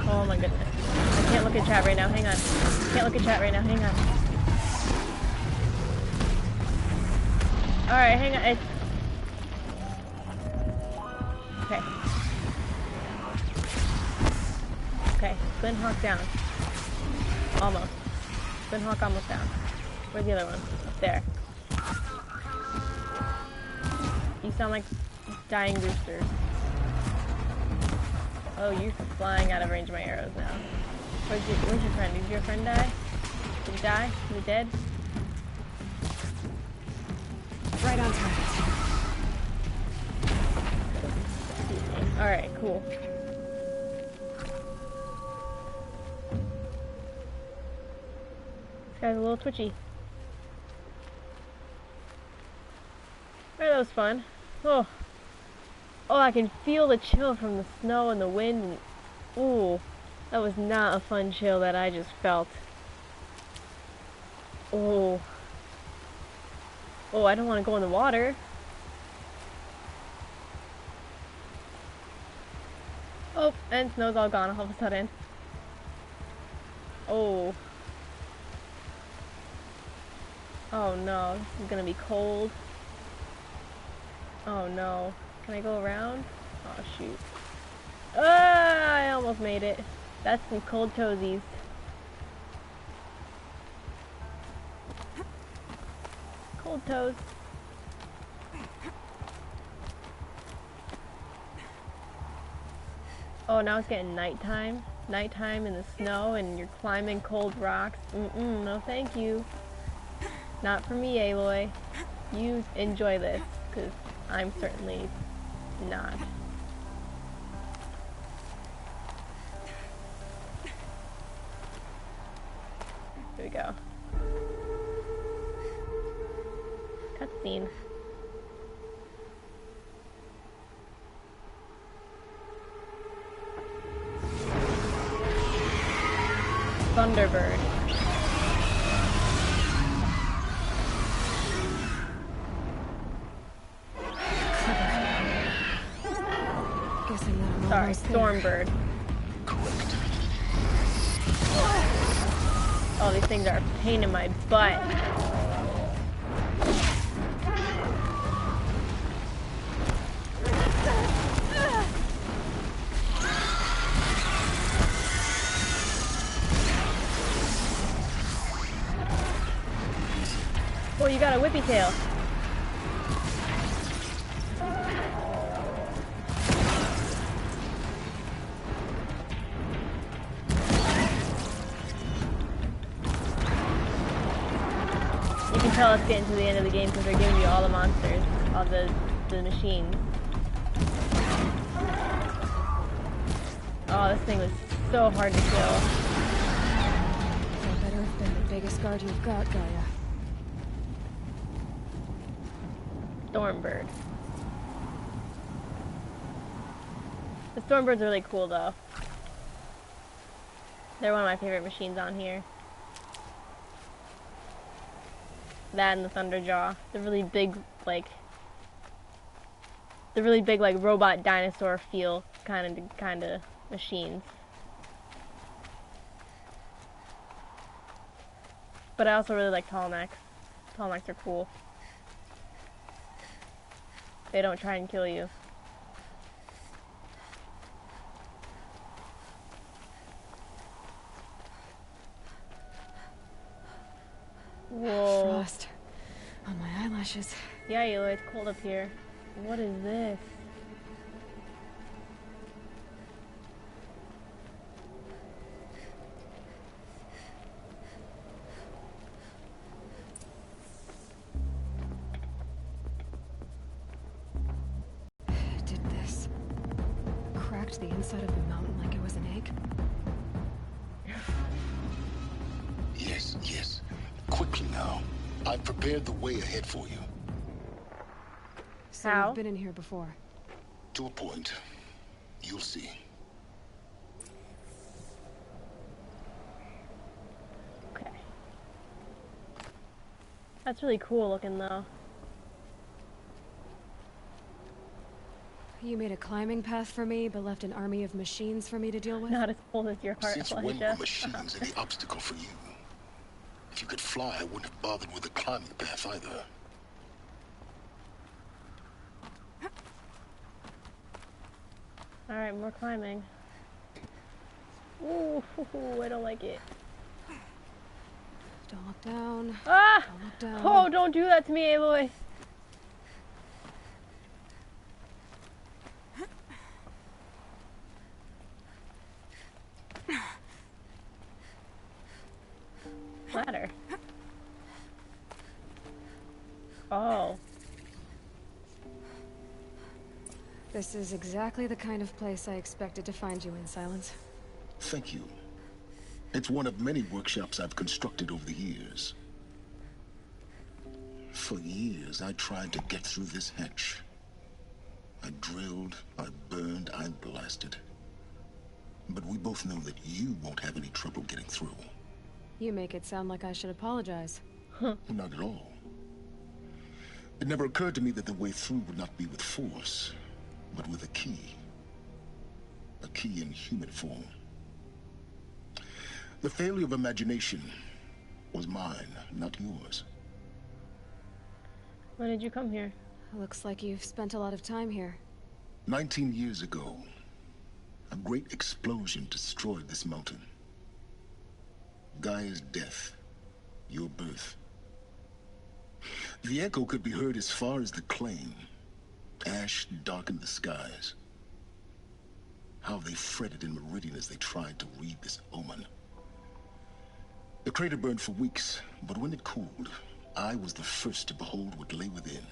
Oh my goodness. I can't look at chat right now, hang on. Can't look at chat right now, hang on. Alright, hang on. Okay. Okay, Glint Hawk down. Almost. Glint Hawk almost down. Where's the other one? Up there. You sound like dying roosters. Oh, you're flying out of range of my arrows now. Where's your friend? Did your friend die? Did he die? Is he dead? Right on target. Alright, cool. This guy's a little twitchy. Alright, that was fun. Oh. Oh, I can feel the chill from the snow and the wind. And, ooh, that was not a fun chill that I just felt. Oh. Oh, I don't want to go in the water. Oh, and snow's all gone all of a sudden. Oh. Oh no, this is gonna be cold. Oh no. Can I go around? Oh shoot. Ah, I almost made it. That's some cold toesies. Cold toes. Oh, now it's getting nighttime. Nighttime in the snow and you're climbing cold rocks. No thank you. Not for me, Aloy. You enjoy this, because I'm certainly not. Here we go. Cutscene. Thunderbird. Sorry, Stormbird. Oh, these things are a pain in my butt. Oh, you got a whippy tail. You can tell it's getting to the end of the game because they're giving you all the monsters, all the machines. Oh, this thing was so hard to kill. That better have been the biggest guard you've got, Gaia. Stormbird. The Stormbird's are really cool though. They're one of my favorite machines on here. That and the Thunderjaw. The really big, like robot dinosaur feel kind of machines. But I also really like tall necks. Tall necks are cool. They don't try and kill you. Whoa. Frost on my eyelashes. Yeah, Aloy, it's cold up here. What is this? Did this cracked the inside of the mountain like it was an egg? Yes, yes. Quickly now. I've prepared the way ahead for you. So How? you've been in here before? To a point. You'll see. Okay. That's really cool looking though. You made a climbing path for me, but left an army of machines for me to deal with? Not as cool as your heart, Since when Elijah. were machines any obstacle for you? If you could fly, I wouldn't have bothered with the climbing path either. Alright, more climbing. Ooh, I don't like it. Don't look down. Ah! Don't look down. Oh, don't do that to me, Aloy. Ladder. Oh. This is exactly the kind of place I expected to find you in, Silence. Thank you. It's one of many workshops I've constructed over the years. For years, I tried to get through this hatch. I drilled, I burned, I blasted. But we both know that you won't have any trouble getting through. You make it sound like I should apologize. Not at all. It never occurred to me that the way through would not be with force, but with a key. A key in human form. The failure of imagination was mine, not yours. When did you come here? Looks like you've spent a lot of time here. 19 years ago, a great explosion destroyed this mountain. Gaia's death, your birth. The echo could be heard as far as the claim. Ash darkened the skies. How they fretted in Meridian as they tried to read this omen. The crater burned for weeks, but when it cooled, I was the first to behold what lay within.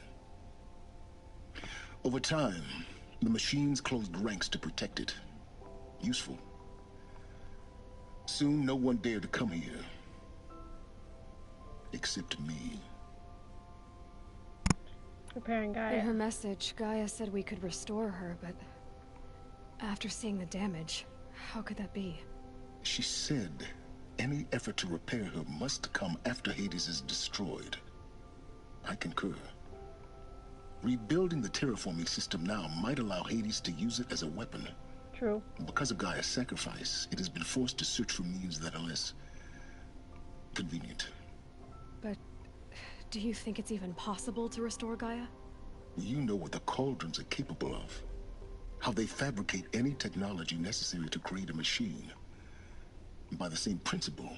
Over time, the machines closed ranks to protect it. Useful. Soon, no one dared to come here. Except me. Preparing Gaia. In her message, Gaia said we could restore her, but after seeing the damage, how could that be? She said any effort to repair her must come after Hades is destroyed. I concur. Rebuilding the terraforming system now might allow Hades to use it as a weapon. True. Because of Gaia's sacrifice, it has been forced to search for means that are less convenient. But do you think it's even possible to restore Gaia? You know what the Cauldrons are capable of. How they fabricate any technology necessary to create a machine. By the same principle,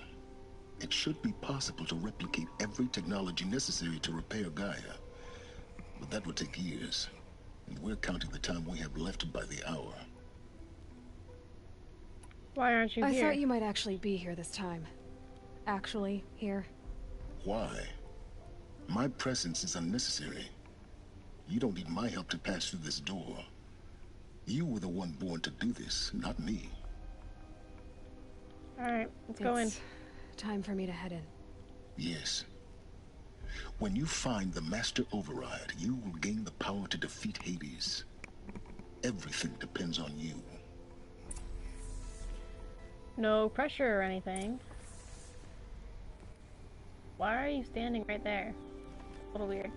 It should be possible to replicate every technology necessary to repair Gaia. But that would take years. And we're counting the time we have left by the hour. Why aren't you here? I thought you might actually be here this time. Actually, here. Why? My presence is unnecessary. You don't need my help to pass through this door. You were the one born to do this, not me. Alright, let's go in. Time for me to head in. Yes. When you find the Master Override, you will gain the power to defeat Hades. Everything depends on you. No pressure or anything. Why are you standing right there? A little weird.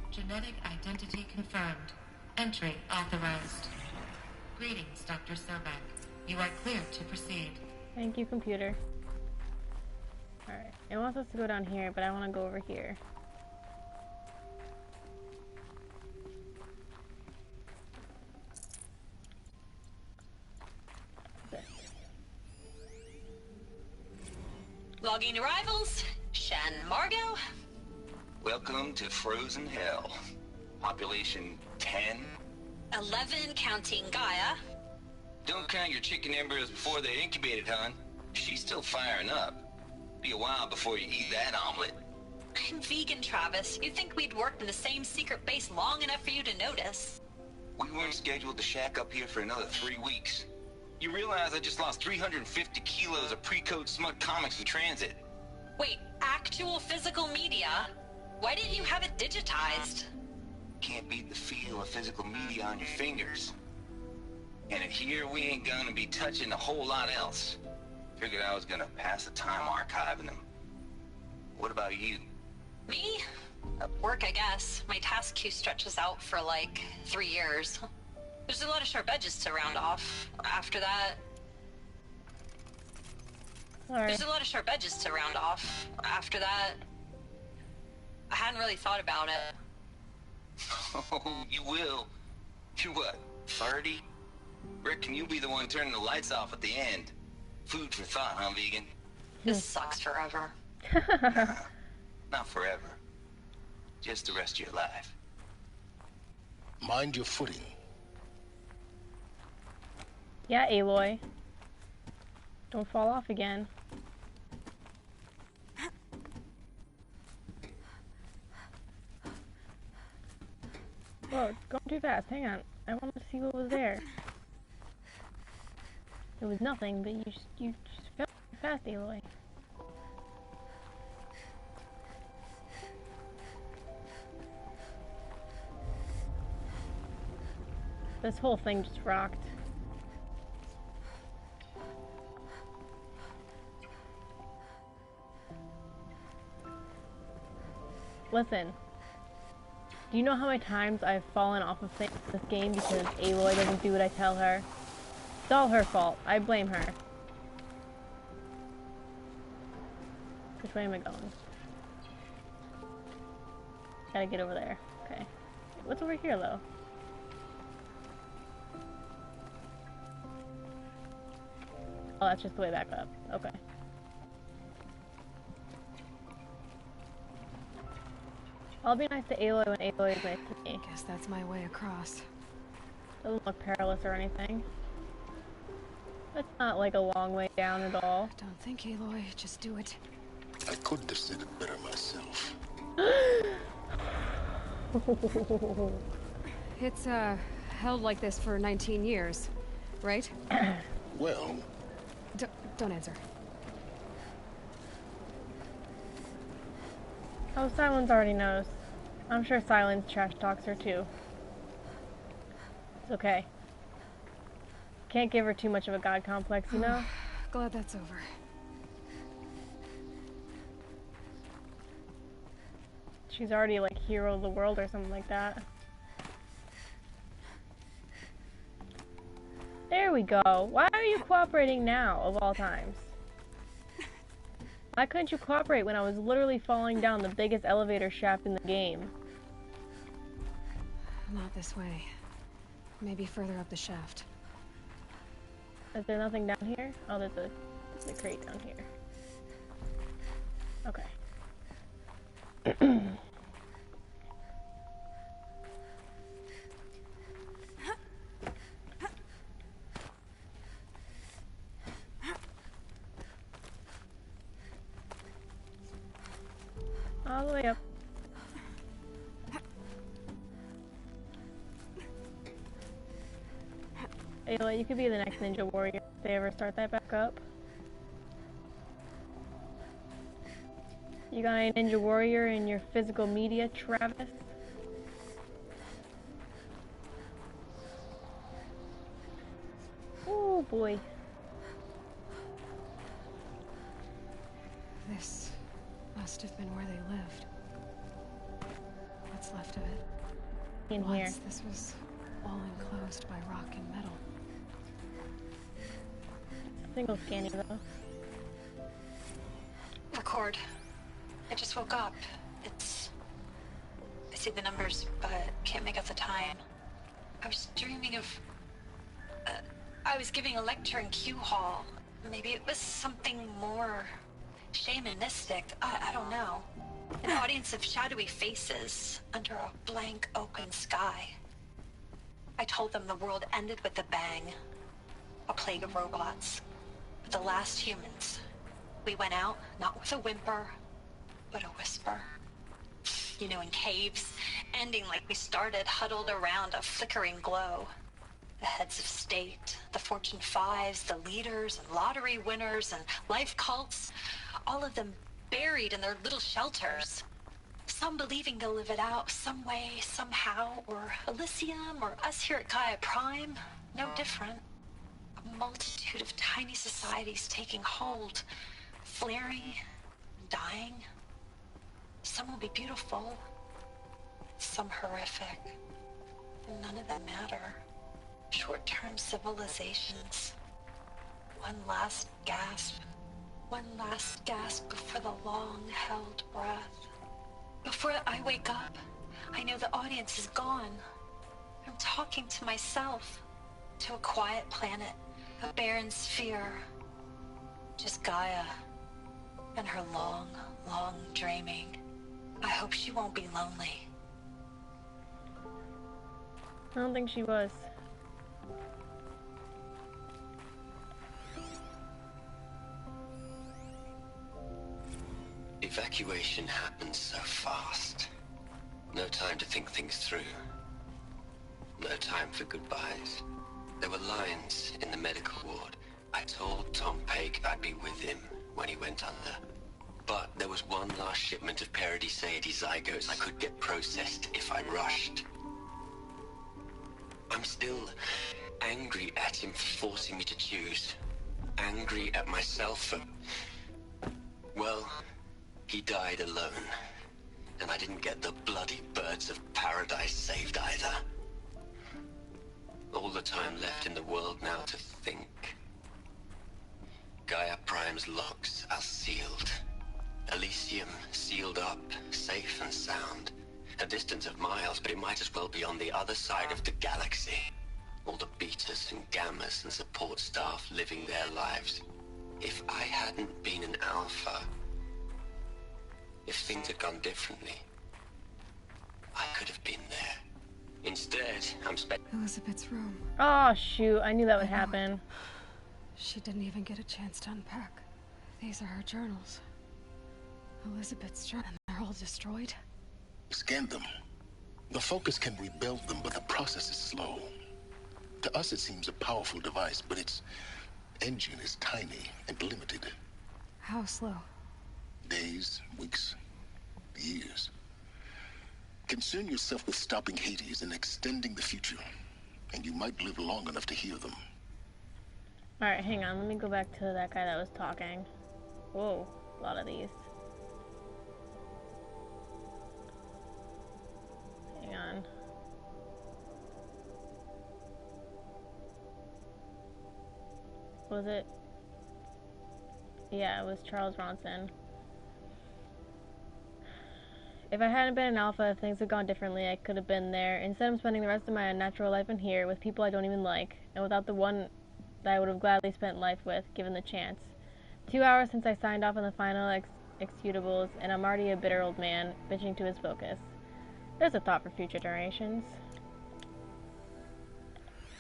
Genetic identity confirmed. Entry authorized. Greetings, Dr. Sobek. You are clear to proceed. Thank you, computer. Alright, it wants us to go down here, but I want to go over here. Logging arrivals. Shan Margot. Welcome to Frozen Hell. Population 10. 11 counting Gaia. Don't count your chicken embryos before they're incubated, hon. She's still firing up. Be a while before you eat that omelet. I'm vegan, Travis. You'd think we'd worked in the same secret base long enough for you to notice. We weren't scheduled to shack up here for another 3 weeks. You realize I just lost 350 kilos of pre-code smut comics in transit. Wait, actual physical media? Why didn't you have it digitized? Can't beat the feel of physical media on your fingers. And in here, we ain't gonna be touching a whole lot else. Figured I was gonna pass the time archiving them. What about you? Me? Work, I guess. My task queue stretches out for like 3 years. There's a lot of sharp edges to round off. After that... Sorry. There's a lot of sharp edges to round off. After that... I hadn't really thought about it. Oh, you will. You're what, 30? Reckon you'll be the one turning the lights off at the end. Food for thought, huh, vegan? This sucks forever. Not forever. Just the rest of your life. Mind your footing. Yeah, Aloy. Don't fall off again. Whoa, it's going too fast. Hang on. I want to see what was there. It was nothing, but you just fell too fast, Aloy. This whole thing just rocked. Listen. Do you know how many times I've fallen off of things in this game because Aloy doesn't do what I tell her? It's all her fault. I blame her. Which way am I going? Gotta get over there. Okay. What's over here, though? Oh, that's just the way back up. Okay. I'll be nice to Aloy when Aloy is nice to me. Guess that's my way across. Doesn't look perilous or anything. It's not like a long way down at all. Don't think, Aloy. Just do it. I couldn't have said it better myself. It's, held like this for 19 years, right? Well... Don't answer. Oh, Silence already knows. I'm sure Silence trash talks her too. It's okay. Can't give her too much of a god complex, you know? Glad that's over. She's already like hero of the world or something like that. There we go. Why are you cooperating now, of all times? Why couldn't you cooperate when I was literally falling down the biggest elevator shaft in the game? Not this way. Maybe further up the shaft. Is there nothing down here? Oh, there's a crate down here. Okay. All the way up. Ayla, you could be the next Ninja Warrior if they ever start that back up. You got a Ninja Warrior in your physical media, Travis? Oh boy. This must have been where they lived. What's left of it? In Once here. This was all enclosed by rock and metal. Single scanning though. Record. I just woke up. I see the numbers, but can't make out the time. I was dreaming of... I was giving a lecture in Q Hall. Maybe it was something more shamanistic. I don't know. An audience of shadowy faces under a blank open sky. I told them the world ended with a bang. A plague of robots. The last humans. We went out, not with a whimper, but a whisper. You know, in caves, ending like we started, huddled around a flickering glow. The heads of state, the Fortune 5s, the leaders and lottery winners and life cults, all of them buried in their little shelters. Some believing they'll live it out some way, somehow, or Elysium, or us here at Gaia Prime, no different. A multitude of tiny societies taking hold, flaring, dying. Some will be beautiful, some horrific. None of them matter. Short-term civilizations. One last gasp. One last gasp before the long-held breath. Before I wake up, I know the audience is gone. I'm talking to myself. To a quiet planet. A barren sphere. Just Gaia. And her long, long dreaming. I hope she won't be lonely. I don't think she was. Evacuation happened so fast. No time to think things through. No time for goodbyes. There were lines in the medical ward. I told Tom Pake I'd be with him when he went under. But there was one last shipment of Paradiseidae zygotes I could get processed if I rushed. I'm still angry at him for forcing me to choose. Angry at myself for... Well, he died alone. And I didn't get the bloody birds of paradise saved either. All the time left in the world now to think. Gaia Prime's locks are sealed. Elysium sealed up, safe and sound. A distance of miles, but it might as well be on the other side of the galaxy. All the betas and gammas and support staff living their lives. If I hadn't been an alpha, if things had gone differently, I could have been there. Instead, I'm Elizabeth's room. Oh shoot, I knew that would happen. She didn't even get a chance to unpack. These are her journals. Elizabeth's journal, and they're all destroyed. Scan them. The Focus can rebuild them, but the process is slow. To us, it seems a powerful device, but its engine is tiny and limited. How slow? Days, weeks, years. Concern yourself with stopping Hades and extending the future, and you might live long enough to hear them. Alright, hang on. Let me go back to that guy that was talking. Whoa, a lot of these. Hang on. Was it? Yeah, it was Charles Ronson. If I hadn't been an alpha, if things had gone differently, I could have been there. Instead, I'm spending the rest of my unnatural life in here with people I don't even like, and without the one that I would have gladly spent life with, given the chance. 2 hours since I signed off on the final executables, and I'm already a bitter old man, bitching to his focus. There's a thought for future generations.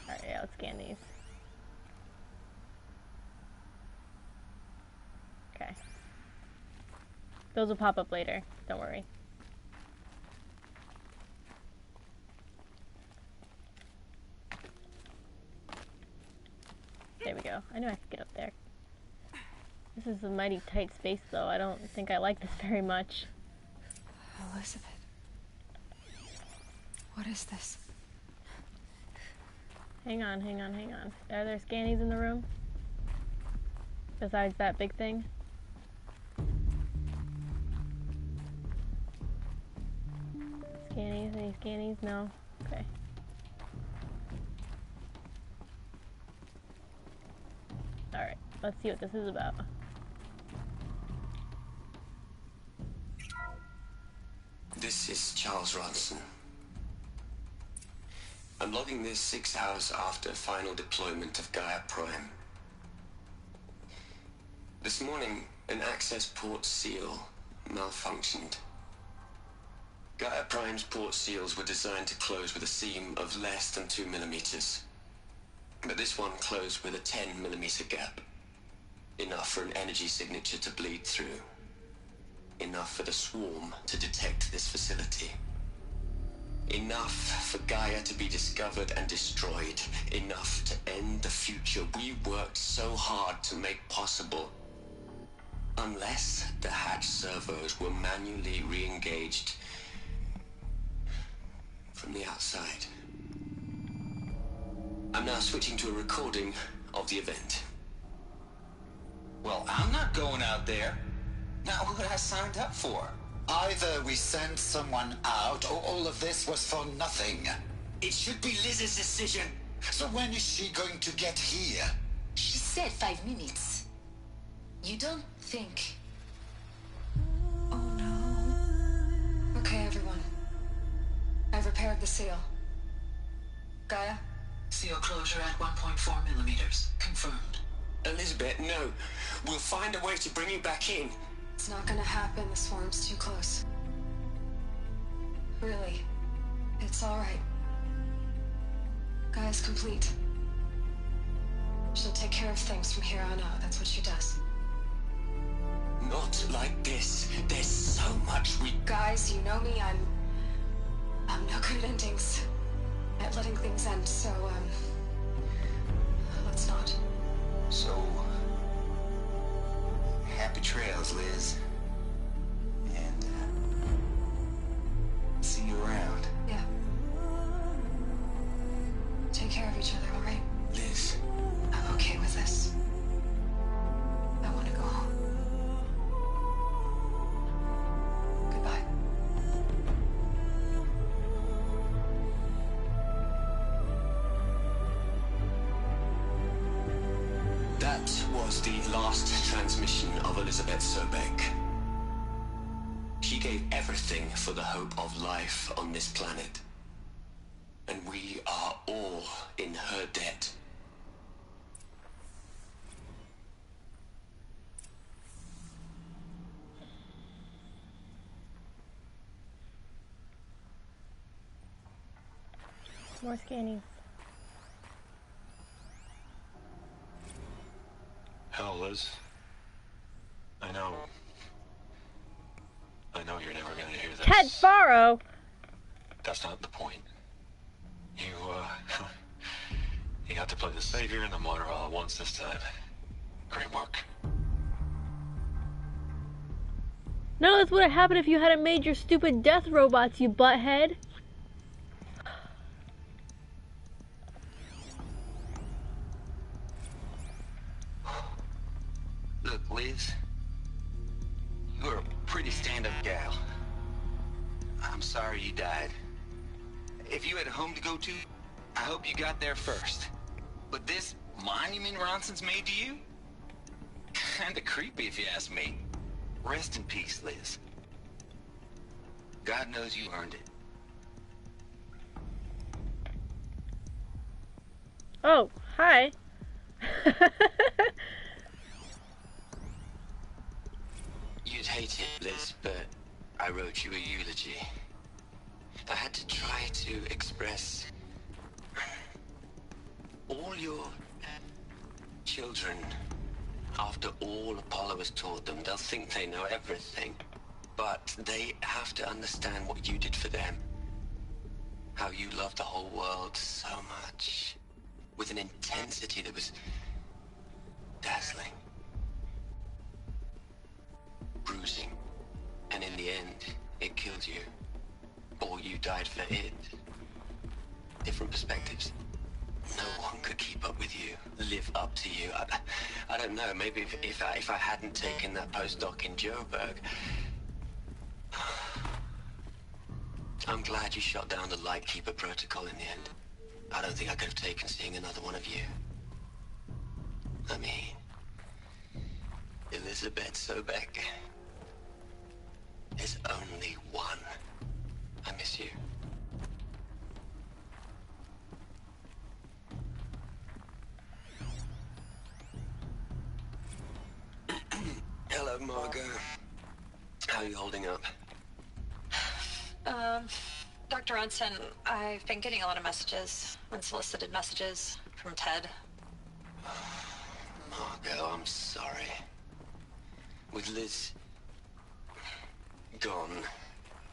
Alright, yeah, let's scan these. Okay. Those will pop up later, don't worry. There we go. I knew I could get up there. This is a mighty tight space, though. I don't think I like this very much. Elizabeth. What is this? Hang on, hang on, hang on. Are there scannies in the room? Besides that big thing? Scannies? Any scannies? No? Okay. Alright, let's see what this is about. This is Charles Ronson. I'm logging this 6 hours after final deployment of Gaia Prime. This morning, an access port seal malfunctioned. Gaia Prime's port seals were designed to close with a seam of less than 2 millimeters. But this one closed with a 10 millimeter gap. Enough for an energy signature to bleed through. Enough for the swarm to detect this facility. Enough for Gaia to be discovered and destroyed. Enough to end the future we worked so hard to make possible. Unless the hatch servos were manually re-engaged from the outside. I'm now switching to a recording of the event. Well, I'm not going out there. Not what I signed up for. Either we send someone out, or all of this was for nothing. It should be Liz's decision. So when is she going to get here? She said 5 minutes. You don't think... Oh no. Okay, everyone. I've repaired the seal. Gaia? Seal closure at 1.4 millimeters. Confirmed. Elizabeth, no. We'll find a way to bring you back in. It's not gonna happen. The swarm's too close. Really. It's alright. Gaia's complete. She'll take care of things from here on out. That's what she does. Not like this. There's so much we... Guys, you know me. I'm no good at endings. At letting things end, so, let's not. So... happy trails, Liz. And, see you around. Yeah. Take care of each other, alright? Liz. I'm okay with this. I want to go home. Goodbye. That was the last transmission of Elizabeth Sobek. She gave everything for the hope of life on this planet. And we are all in her debt. More scanning. Hell, Liz. I know you're never gonna hear this. Ted Faro! That's not the point. You got to play the savior and the martyr all at once this time. Great work. No, that's what would have happened if you hadn't made your stupid death robots, you butthead. Look, Liz. You're a pretty stand-up gal. I'm sorry you died. If you had a home to go to, I hope you got there first. But this monument Ronson's made to you? Kinda creepy if you ask me. Rest in peace, Liz. God knows you earned it. Oh, hi. You'd hate it, Liz, but I wrote you a eulogy. I had to try to express all your children. After all Apollo has taught them, they'll think they know everything. But they have to understand what you did for them. How you loved the whole world so much. With an intensity that was dazzling. Bruising. And in the end, it killed you. Or you died for it. Different perspectives. No one could keep up with you, live up to you. I don't know, maybe if I hadn't taken that postdoc in Joburg. I'm glad you shot down the Lightkeeper protocol in the end. I don't think I could have taken seeing another one of you. I mean, Elizabeth Sobek. There's only one. I miss you. Hello, Margot. How are you holding up? Dr. Onsen, I've been getting a lot of messages, unsolicited messages from Ted. Margot, I'm sorry. With Liz gone,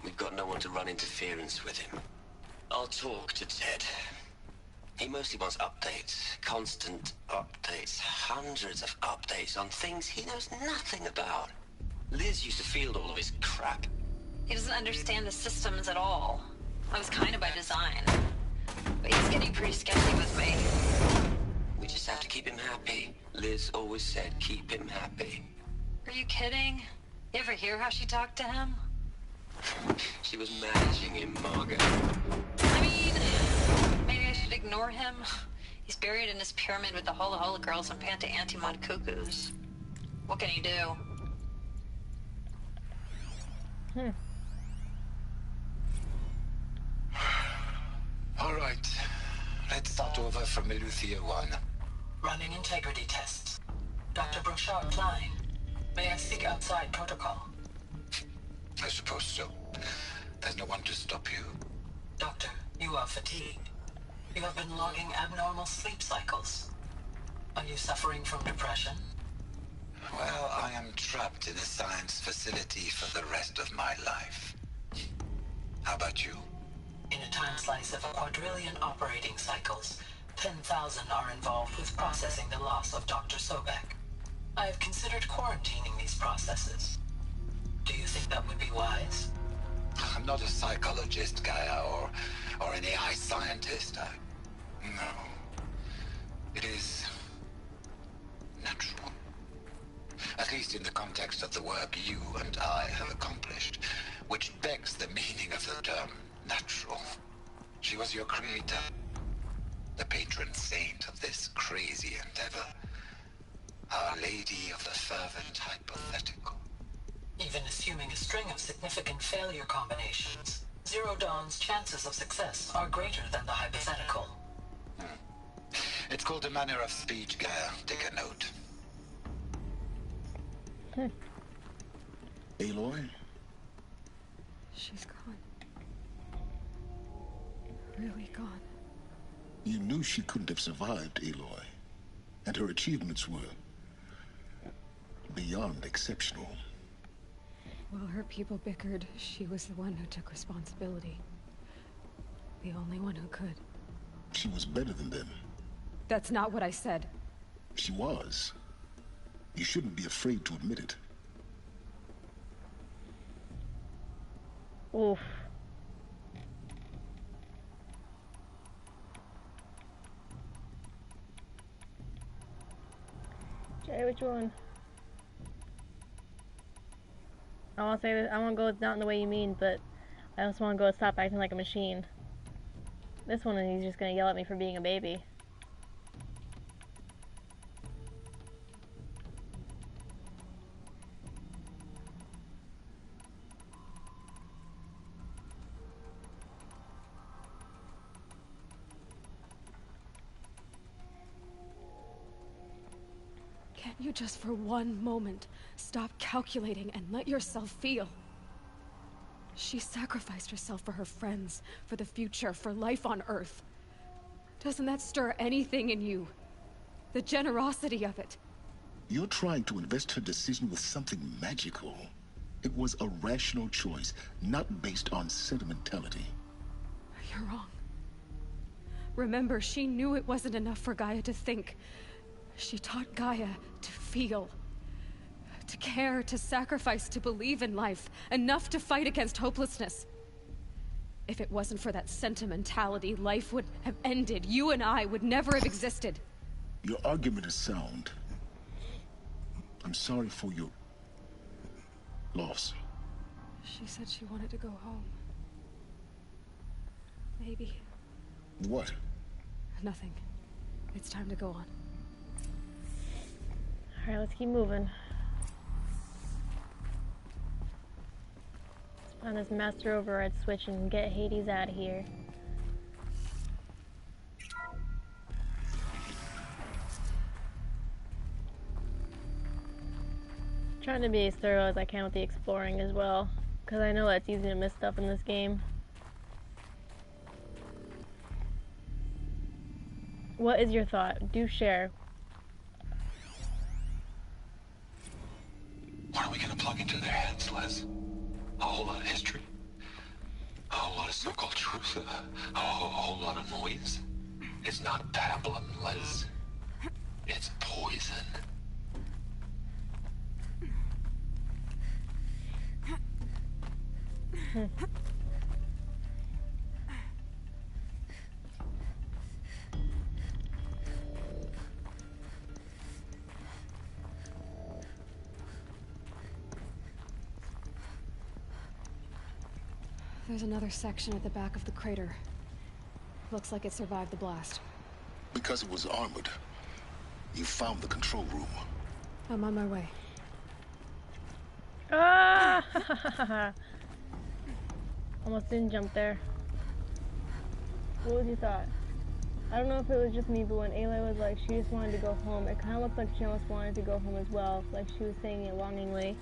we've got no one to run interference with him. I'll talk to Ted. He mostly wants updates, constant updates, hundreds of updates on things he knows nothing about. Liz used to field all of his crap. He doesn't understand the systems at all. That was kind of by design. But he's getting pretty sketchy with me. We just have to keep him happy. Liz always said keep him happy. Are you kidding? You ever hear how she talked to him? She was managing him, Margot. I mean, maybe I should ignore him. He's buried in his pyramid with the Hola Hola girls and Panta Antimod cuckoos. What can he do? All right. Let's start over from Eleuthia 1. Running integrity tests. Dr. Brochard flying. May I speak outside protocol? I suppose so. There's no one to stop you. Doctor, you are fatigued. You have been logging abnormal sleep cycles. Are you suffering from depression? Well, I am trapped in a science facility for the rest of my life. How about you? In a time slice of a quadrillion operating cycles, 10,000 are involved with processing the loss of Dr. Sobek. I have considered quarantining these processes. Do you think that would be wise? I'm not a psychologist, Gaia, or an AI scientist. No. It is natural. At least in the context of the work you and I have accomplished, which begs the meaning of the term natural. She was your creator, the patron saint of this crazy endeavor, Our Lady of the Fervent Hypothetical. Even assuming a string of significant failure combinations, Zero Dawn's chances of success are greater than the hypothetical. It's called a manner of speech, Gaia. Take a note. Aloy? She's gone. Really gone. You knew she couldn't have survived, Aloy. And her achievements were beyond exceptional. While her people bickered, she was the one who took responsibility. The only one who could. She was better than them. That's not what I said. She was. You shouldn't be afraid to admit it. Oof. Jay, which one? I want to say this. I want to go. It's not in the way you mean, but I also want to go. Stop acting like a machine. This one, he's just gonna yell at me for being a baby. Okay. Can't you just for one moment stop calculating and let yourself feel? She sacrificed herself for her friends, for the future, for life on Earth. Doesn't that stir anything in you? The generosity of it. You're trying to invest her decision with something magical. It was a rational choice, not based on sentimentality. You're wrong. Remember, she knew it wasn't enough for Gaia to think. She taught Gaia to feel. To care, to sacrifice, to believe in life. Enough to fight against hopelessness. If it wasn't for that sentimentality, life would have ended. You and I would never have existed. Your argument is sound. I'm sorry for your loss. She said she wanted to go home. Maybe. What? Nothing. It's time to go on. Alright, let's keep moving. Let's find this master override switch and get Hades out of here. Trying to be as thorough as I can with the exploring as well, because I know it's easy to miss stuff in this game. What is your thought? Do share. What are we gonna plug into their heads, Les? A whole lot of history? A whole lot of so-called truth? A whole lot of noise? It's not pablum, Les. It's poison. There's another section at the back of the crater. Looks like it survived the blast. Because it was armored. You found the control room. I'm on my way. Ah! Almost didn't jump there. What was your thought? I don't know if it was just me, but when Aloy was like, she just wanted to go home, it kind of looked like she almost wanted to go home as well. Like she was saying it longingly.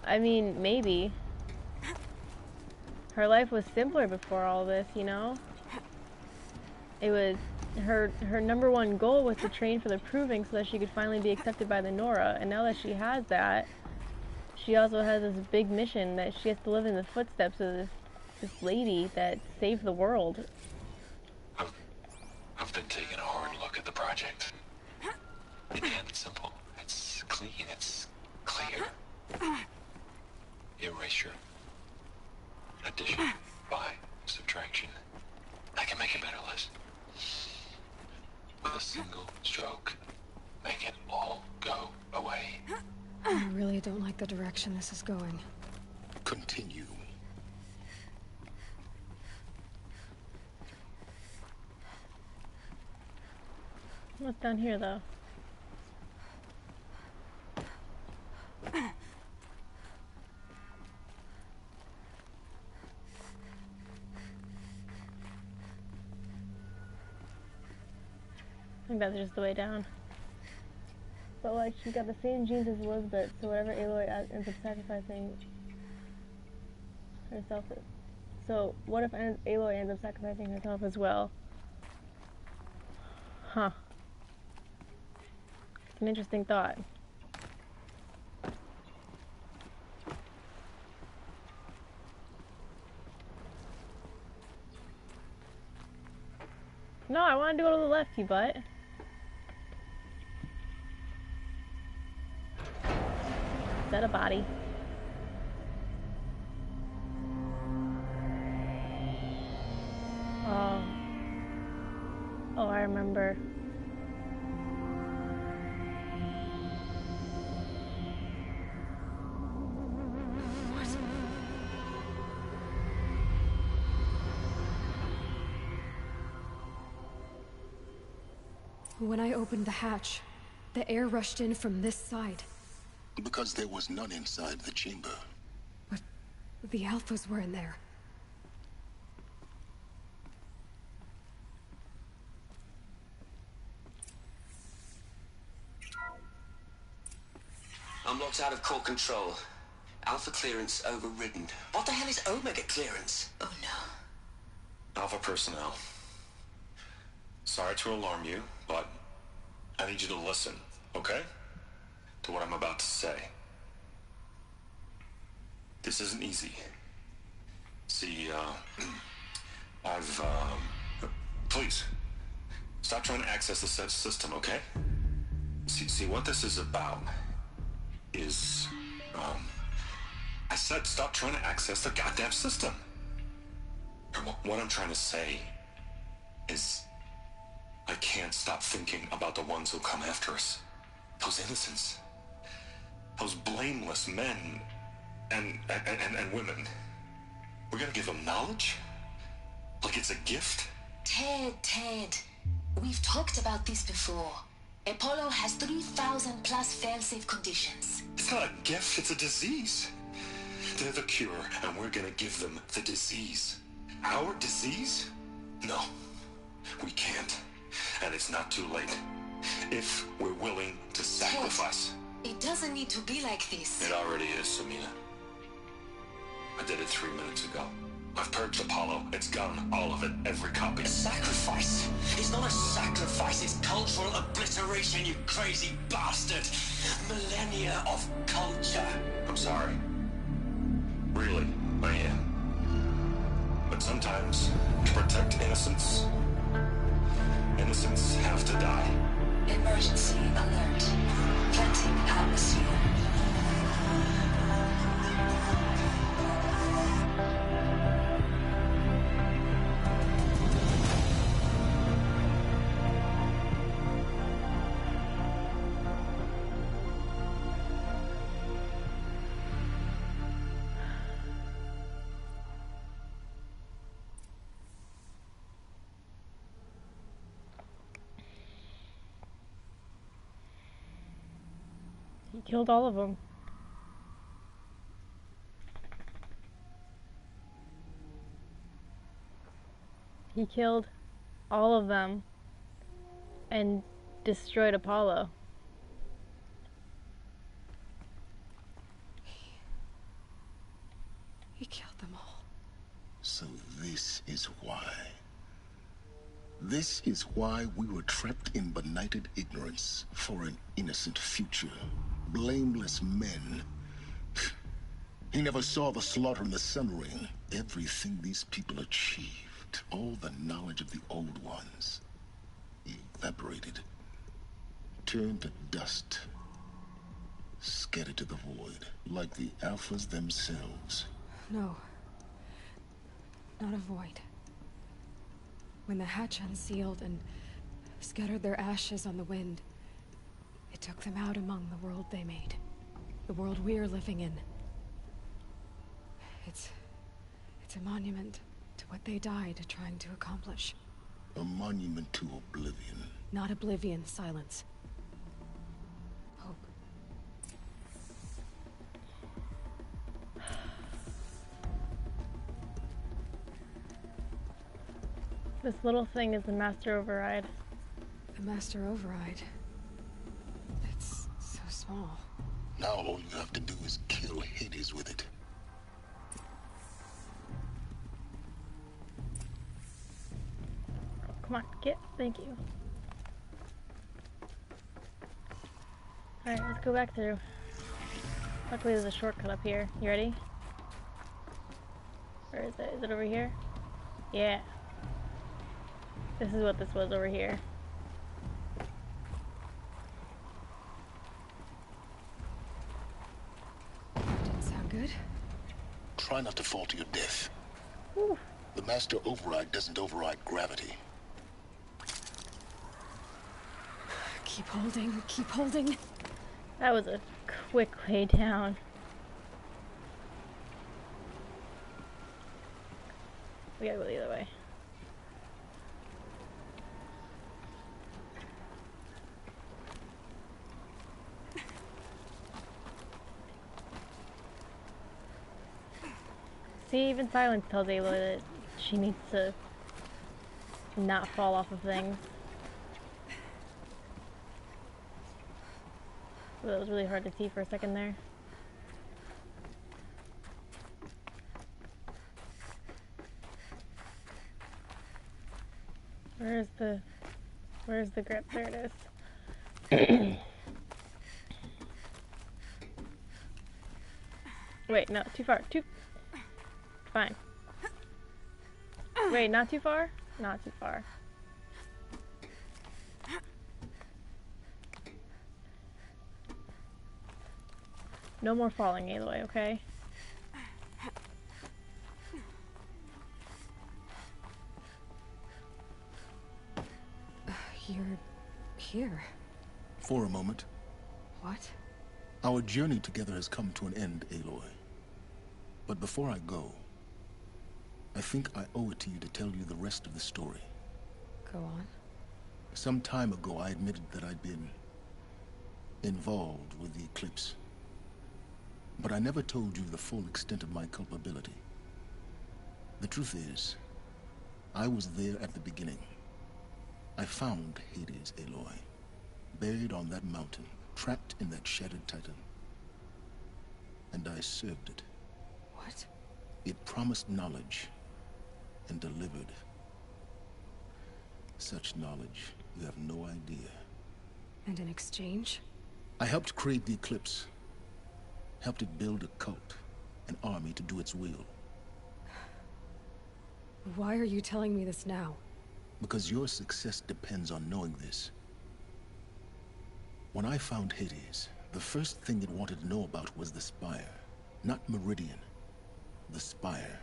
I mean, maybe. Her life was simpler before all this, you know? It was... Her number one goal was to train for the Proving so that she could finally be accepted by the Nora. And now that she has that, she also has this big mission that she has to live in the footsteps of this lady that saved the world. I've been taking a hard look at the project. In the end, it's simple. It's clean. It's clear. Erasure. Addition. By. Subtraction. I can make it better, Liz. With a single stroke. Make it all go away. I really don't like the direction this is going. Continue. What's down here, though? I think that's just the way down. But like, she's got the same genes as Elizabeth, so whatever Aloy ends up sacrificing herself. So what if Aloy ends up sacrificing herself as well? Huh. It's an interesting thought. No, I want to go to the left, you butt. Is that a body? Oh. Oh, I remember. When I opened the hatch, the air rushed in from this side. Because there was none inside the chamber. But the Alphas were in there. Ops out of core control. Alpha clearance overridden. What the hell is Omega clearance? Oh no. Alpha personnel. Sorry to alarm you, but I need you to listen, okay? To what I'm about to say. This isn't easy. See, please, stop trying to access the system, okay? See, what this is about is, I said stop trying to access the goddamn system. What I'm trying to say is, I can't stop thinking about the ones who come after us. Those innocents. Those blameless men and women. We're gonna give them knowledge? Like it's a gift? Ted. We've talked about this before. Apollo has 3,000 plus fail-safe conditions. It's not a gift, it's a disease. They're the cure, and we're gonna give them the disease. Our disease? No, we can't. And it's not too late. If we're willing to sacrifice. Ted, it doesn't need to be like this. It already is, Samina. I did it 3 minutes ago. I've purged Apollo. It's gone. All of it. Every copy. A sacrifice? It's not a sacrifice. It's cultural obliteration, you crazy bastard. Millennia of culture. I'm sorry. Really, I am. But sometimes, to protect innocence, innocents have to die. Emergency alert. Planting atmosphere. He killed all of them. He killed all of them and destroyed Apollo. He killed them all. So this is why. This is why we were trapped in benighted ignorance for an innocent future. Blameless men. He never saw the slaughter in the Sun Ring. Everything these people achieved, all the knowledge of the old ones, evaporated, turned to dust, scattered to the void, like the Alphas themselves. No. Not a void. When the hatch unsealed and scattered their ashes on the wind, it took them out among the world they made. The world we're living in. It's a monument to what they died trying to accomplish. A monument to oblivion. Not oblivion, silence. Hope. This little thing is the master override. The master override. It's so small. Now all you have to do is kill Hades with it. Come on, get. Thank you. Alright, let's go back through. Luckily there's a shortcut up here. You ready? Where is it? Is it over here? Yeah. This is what this was over here. Didn't sound good. Try not to fall to your death. Whew. The master override doesn't override gravity. Keep holding, keep holding. That was a quick way down. We gotta go the other way. See, even Silence tells Ayla that she needs to not fall off of things. That was really hard to see for a second there. Where's the grip? There it is. Wait, no, too far. Fine. Wait, not too far? Not too far. No more falling, Aloy, okay? You're here. For a moment. What? Our journey together has come to an end, Aloy. But before I go, I think I owe it to you to tell you the rest of the story. Go on. Some time ago, I admitted that I'd been involved with the eclipse. But I never told you the full extent of my culpability. The truth is, I was there at the beginning. I found Hades, Aloy, buried on that mountain, trapped in that shattered titan. And I served it. What? It promised knowledge and delivered. Such knowledge, you have no idea. And in exchange? I helped create the eclipse. Helped it build a cult, an army to do its will. Why are you telling me this now? Because your success depends on knowing this. When I found Hades, the first thing it wanted to know about was the Spire. Not Meridian. The Spire.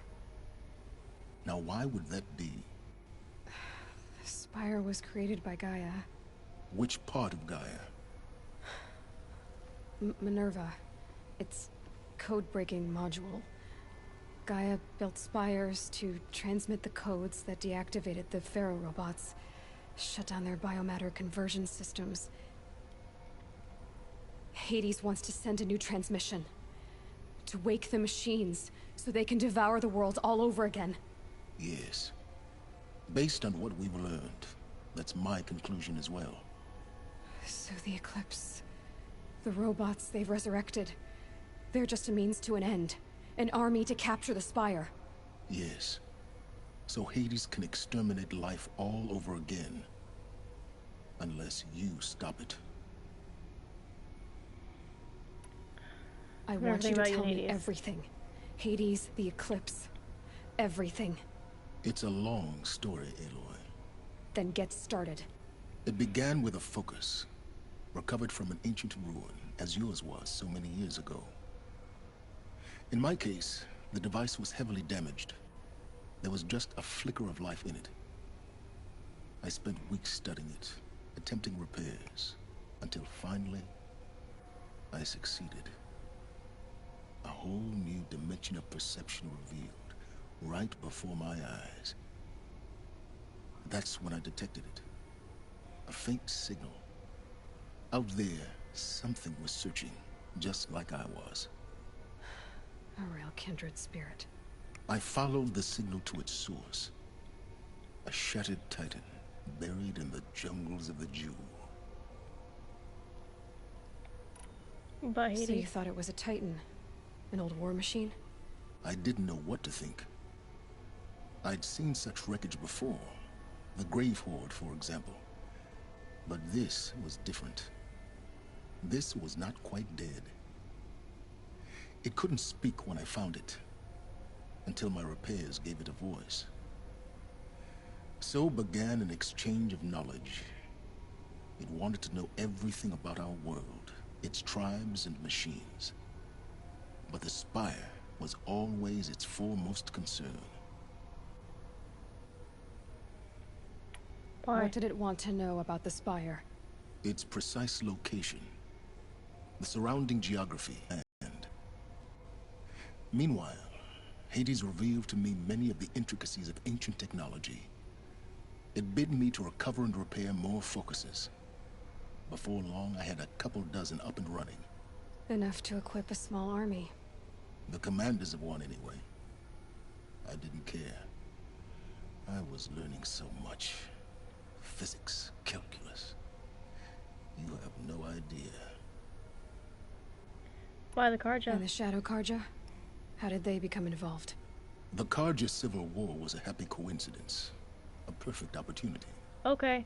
Now why would that be? The Spire was created by Gaia. Which part of Gaia? Minerva. Its code-breaking module. Gaia built spires to transmit the codes that deactivated the Pharaoh robots, shut down their biomatter conversion systems. Hades wants to send a new transmission. To wake the machines, so they can devour the world all over again. Yes. Based on what we've learned, that's my conclusion as well. So the Eclipse... the robots they've resurrected... they're just a means to an end. An army to capture the Spire. Yes. So Hades can exterminate life all over again. Unless you stop it. I want you to tell me everything. Hades, the Eclipse. Everything. It's a long story, Aloy. Then get started. It began with a focus. Recovered from an ancient ruin, as yours was so many years ago. In my case, the device was heavily damaged. There was just a flicker of life in it. I spent weeks studying it, attempting repairs, until finally, I succeeded. A whole new dimension of perception revealed, right before my eyes. That's when I detected it. A faint signal. Out there, something was searching, just like I was. A real kindred spirit. I followed the signal to its source. A shattered titan, buried in the jungles of the Jewel. So you thought it was a titan? An old war machine? I didn't know what to think. I'd seen such wreckage before. The Grave Horde, for example. But this was different. This was not quite dead. It couldn't speak when I found it, until my repairs gave it a voice. So began an exchange of knowledge. It wanted to know everything about our world, its tribes and machines. But the Spire was always its foremost concern. Why? What did it want to know about the Spire? Its precise location, the surrounding geography, and... Meanwhile, Hades revealed to me many of the intricacies of ancient technology. It bid me to recover and repair more focuses. Before long, I had a couple dozen up and running. Enough to equip a small army. The commanders of one, anyway. I didn't care. I was learning so much. Physics, calculus. You have no idea. Why the Karja? And the Shadow Karja? How did they become involved? The Karja Civil War was a happy coincidence. A perfect opportunity. Okay.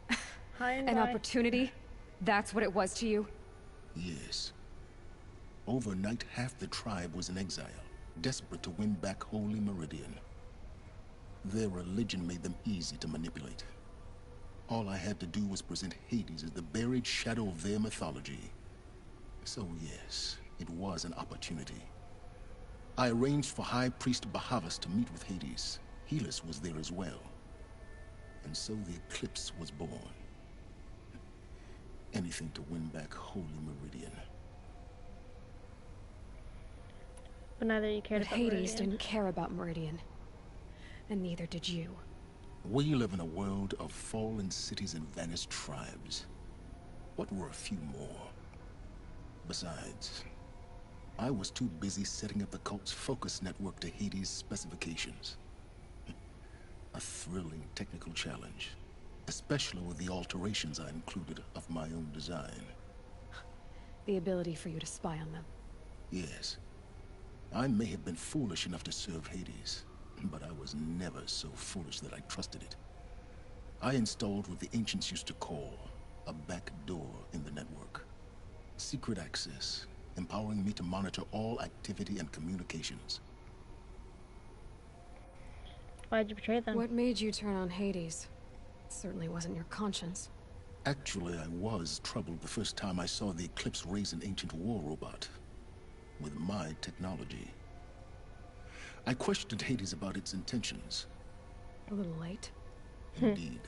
Hi and An bye. opportunity? That's what it was to you? Yes. Overnight, half the tribe was in exile, desperate to win back Holy Meridian. Their religion made them easy to manipulate. All I had to do was present Hades as the buried shadow of their mythology. So yes, it was an opportunity. I arranged for High Priest Bahavas to meet with Hades. Helis was there as well. And so the eclipse was born. Anything to win back Holy Meridian. But neither you cared but about Hades Meridian. didn't care about Meridian. And neither did you. We live in a world of fallen cities and vanished tribes. What were a few more? Besides, I was too busy setting up the cult's focus network to Hades' specifications. A thrilling technical challenge, especially with the alterations I included of my own design. The ability for you to spy on them. Yes. I may have been foolish enough to serve Hades, but I was never so foolish that I trusted it. I installed what the ancients used to call a back door in the network. Secret access, empowering me to monitor all activity and communications. Why'd you betray them? What made you turn on Hades? It certainly wasn't your conscience. Actually, I was troubled the first time I saw the Eclipse raise an ancient war robot. With my technology. I questioned Hades about its intentions. A little late. Indeed.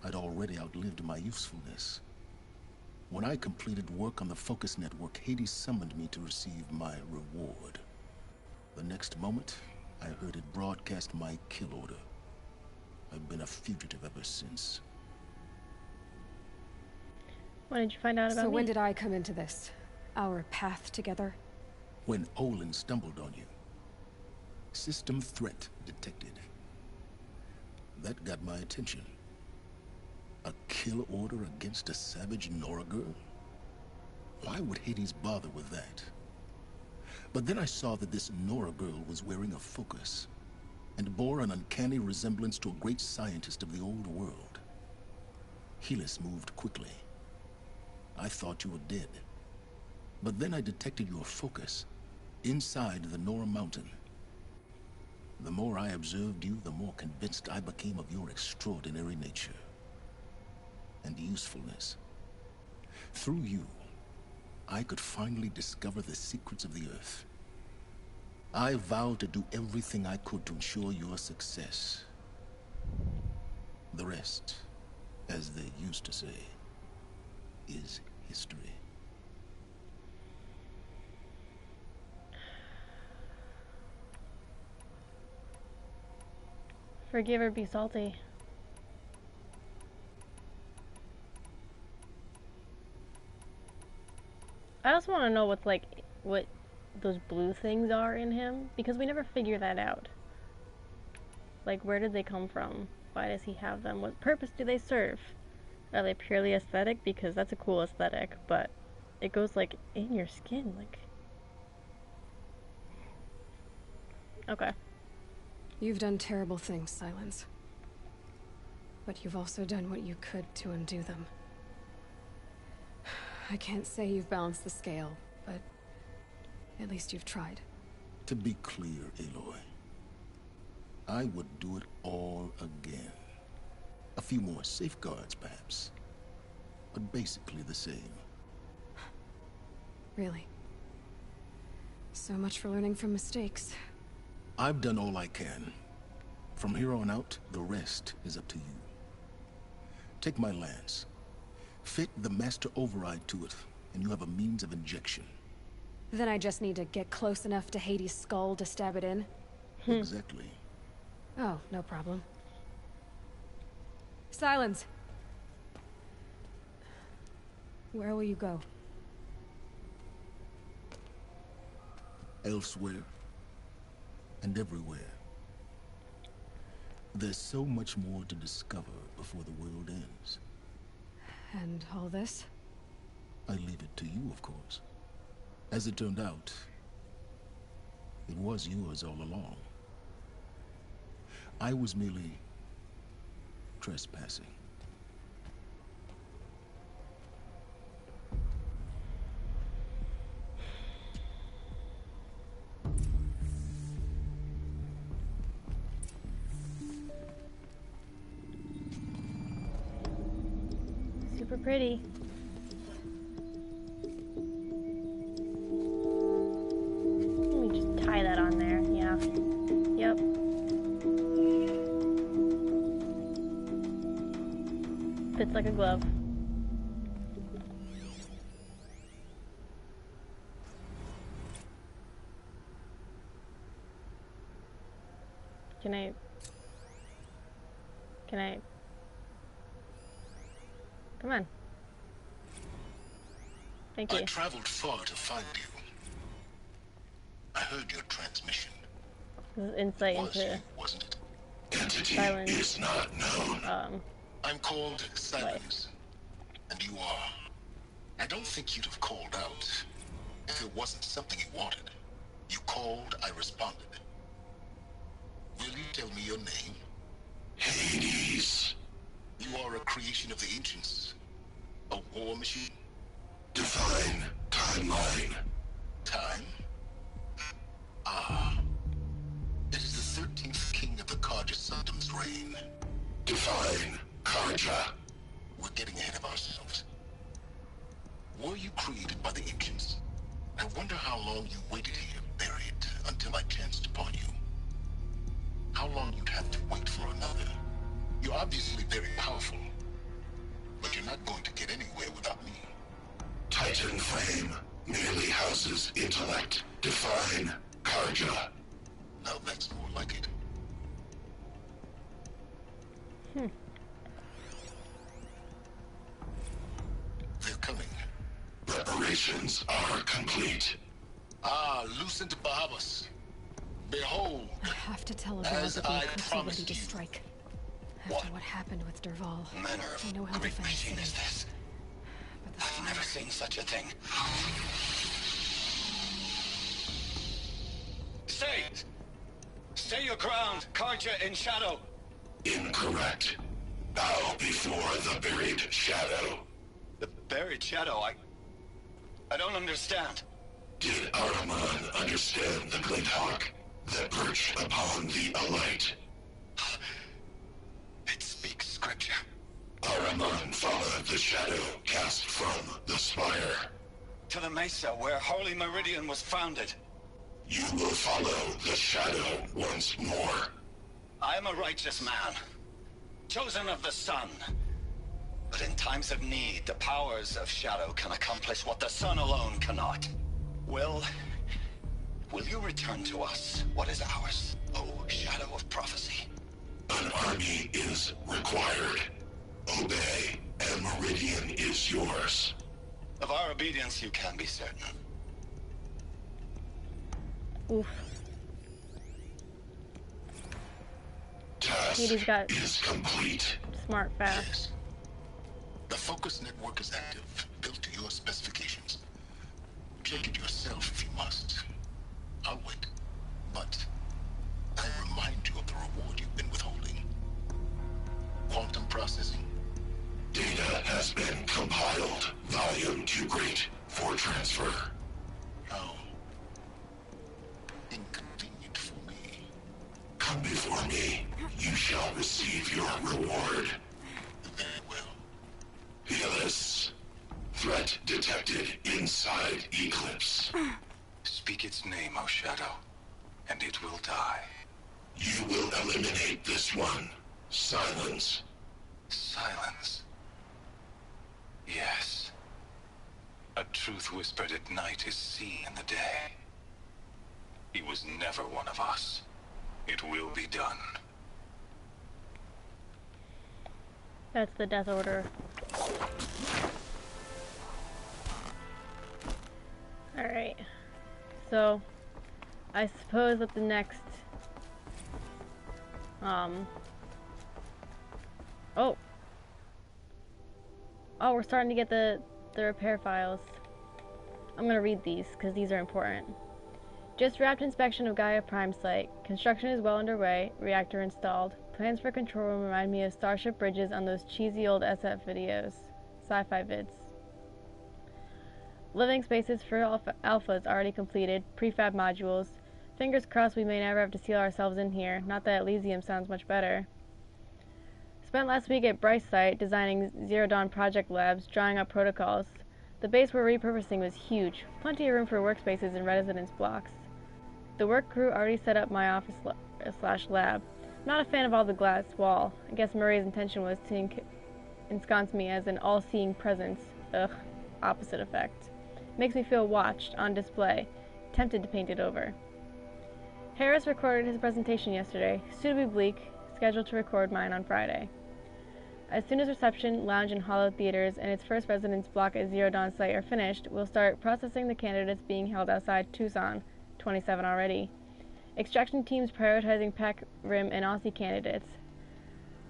I'd already outlived my usefulness. When I completed work on the Focus Network, Hades summoned me to receive my reward. The next moment, I heard it broadcast my kill order. I've been a fugitive ever since. When did you find out about me? So when did I come into this? Our path together? When Olin stumbled on you. System threat detected. That got my attention. A kill order against a savage Nora girl? Why would Hades bother with that? But then I saw that this Nora girl was wearing a focus, and bore an uncanny resemblance to a great scientist of the old world. Helis moved quickly. I thought you were dead. But then I detected your focus inside the Nora mountain. The more I observed you, the more convinced I became of your extraordinary nature and usefulness. Through you, I could finally discover the secrets of the Earth. I vowed to do everything I could to ensure your success. The rest, as they used to say, is history. Forgive or be salty. I also want to know what those blue things are in him, because we never figure that out. Like, where did they come from? Why does he have them? What purpose do they serve? Are they purely aesthetic? Because that's a cool aesthetic, but it goes like in your skin, like. Okay. You've done terrible things, Silence. But you've also done what you could to undo them. I can't say you've balanced the scale, but at least you've tried. To be clear, Aloy, I would do it all again. A few more safeguards, perhaps, but basically the same. Really? So much for learning from mistakes. I've done all I can. From here on out, the rest is up to you. Take my lance. Fit the master override to it, and you have a means of injection. Then I just need to get close enough to Hades' skull to stab it in? Exactly. Oh, no problem. Silence! Where will you go? Elsewhere. And everywhere. There's so much more to discover before the world ends. And all this? I leave it to you, of course. As it turned out, it was yours all along. I was merely trespassing. We're pretty. Let me just tie that on there. Yeah. Yep. Fits like a glove. Can I? Come on. Thank you. I traveled far to find you. I heard your transmission. This is insight into You, wasn't it? Entity Silence. Is not known. I'm called Silence, and you are. I don't think you'd have called out if it wasn't something you wanted. You called, I responded. Will you tell me your name? Hades. You are a creation of the ancients. A war machine? Define timeline. Time? Ah. It is the 13th king of the Karja Sanctum's reign. Define Karja. We're getting ahead of ourselves. Were you created by the ancients? I wonder how long you waited here, buried, until I chanced upon you. How long you'd have to wait for another. You're obviously very powerful, but you're not going to get anywhere without me. Titan Flame merely houses intellect. Define Karja. Now that's more like it. They're coming. Preparations are complete. Ah, Lucent Bahabas. Behold. I have to tell Adele that the Eclipse are ready to strike. After what happened with Dervahl, Manner I know how of great defend machine the is city. this? I've never seen such a thing. Stay your ground, Karja in shadow. Incorrect. Bow before the buried shadow. The buried shadow, I don't understand. Did Araman understand the Glint Hawk that perched upon the Alight? It speaks scripture. Araman followed the shadow cast from the spire. To the mesa where Holy Meridian was founded. You will follow the shadow once more. I am a righteous man, chosen of the sun. But in times of need, the powers of shadow can accomplish what the sun alone cannot. Will you return to us what is ours, O shadow of prophecy? An army is required. Obey, and Meridian is yours. Of our obedience you can be certain. Oof. Task is complete. Smart fast. The focus network is active, built to your specifications. Check it yourself if you must. I'll wait. But I'll remind you of the reward you've been withholding. Quantum processing. Data has been compiled. Volume too great for transfer. How inconvenient for me. Come before me. You shall receive your reward. Very well. Helis. Threat detected inside Eclipse. Speak its name, O Shadow, and it will die. You will eliminate this one. Silence. Silence. Yes. A truth whispered at night is seen in the day. He was never one of us. It will be done. That's the death order. Alright. So, I suppose that the next... Oh, we're starting to get the repair files. I'm gonna read these, because these are important. Just wrapped inspection of Gaia Prime site. Construction is well underway. Reactor installed. Plans for control room remind me of Starship Bridges on those cheesy old SF videos. Sci-fi vids. Living spaces for alphas already completed. Prefab modules. Fingers crossed we may never have to seal ourselves in here. Not that Elysium sounds much better. Spent last week at Bryce site designing Zero Dawn project labs, drawing up protocols. The base we're repurposing was huge, plenty of room for workspaces and residence blocks. The work crew already set up my office slash lab. I'm not a fan of all the glass wall. I guess Murray's intention was to ensconce me as an all-seeing presence. Ugh, opposite effect. Makes me feel watched, on display. Tempted to paint it over. Harris recorded his presentation yesterday, suitably bleak, scheduled to record mine on Friday. As soon as reception, lounge, and hollow theaters and its first residence block at Zero Dawn site are finished, we'll start processing the candidates being held outside Tucson, 27 already. Extraction teams prioritizing Pac Rim and Aussie candidates.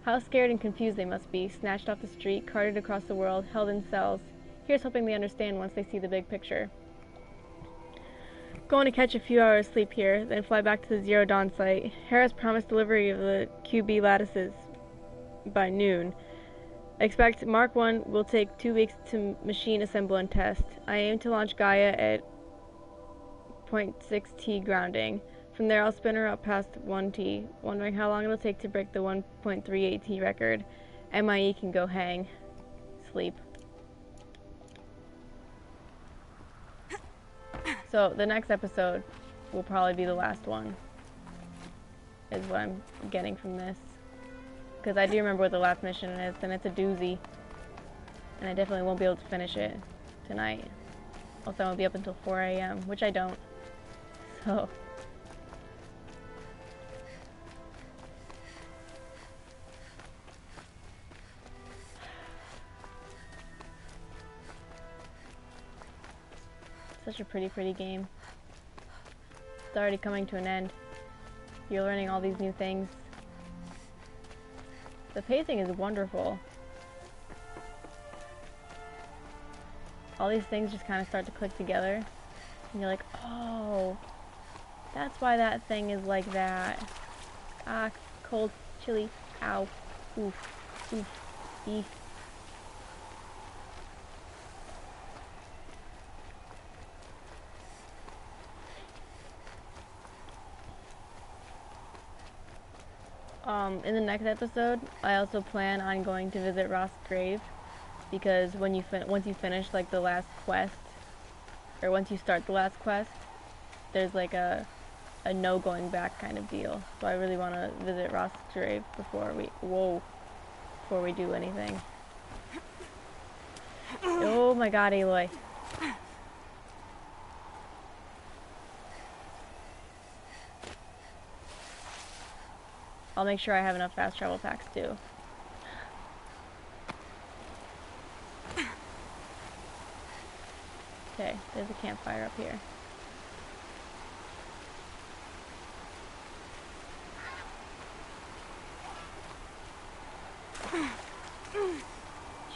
How scared and confused they must be, snatched off the street, carted across the world, held in cells. Here's hoping they understand once they see the big picture. Going to catch a few hours sleep here, then fly back to the Zero Dawn site. Harris promised delivery of the QB lattices by noon. Expect Mark 1 will take 2 weeks to machine, assemble, and test. I aim to launch Gaia at 0.6T grounding. From there I'll spin her up past 1T, wondering how long it'll take to break the 1.38T record. MIE can go hang. Sleep. So the next episode will probably be the last one, is what I'm getting from this. Because I do remember what the last mission is, and it's a doozy. And I definitely won't be able to finish it tonight. Also, I won't be up until 4 a.m., which I don't. So... Such a pretty game. It's already coming to an end. You're learning all these new things. The pacing is wonderful. All these things just kind of start to click together. And you're like, oh, that's why that thing is like that. Ah, cold, chilly, ow, oof, oof, eef. In the next episode, I also plan on going to visit Ross' grave, because when you once you finish like the last quest, or once you start the last quest, there's like a no going back kind of deal. So I really want to visit Ross' grave before we do anything. Oh my God, Aloy. I'll make sure I have enough fast travel packs too. Okay, there's a campfire up here.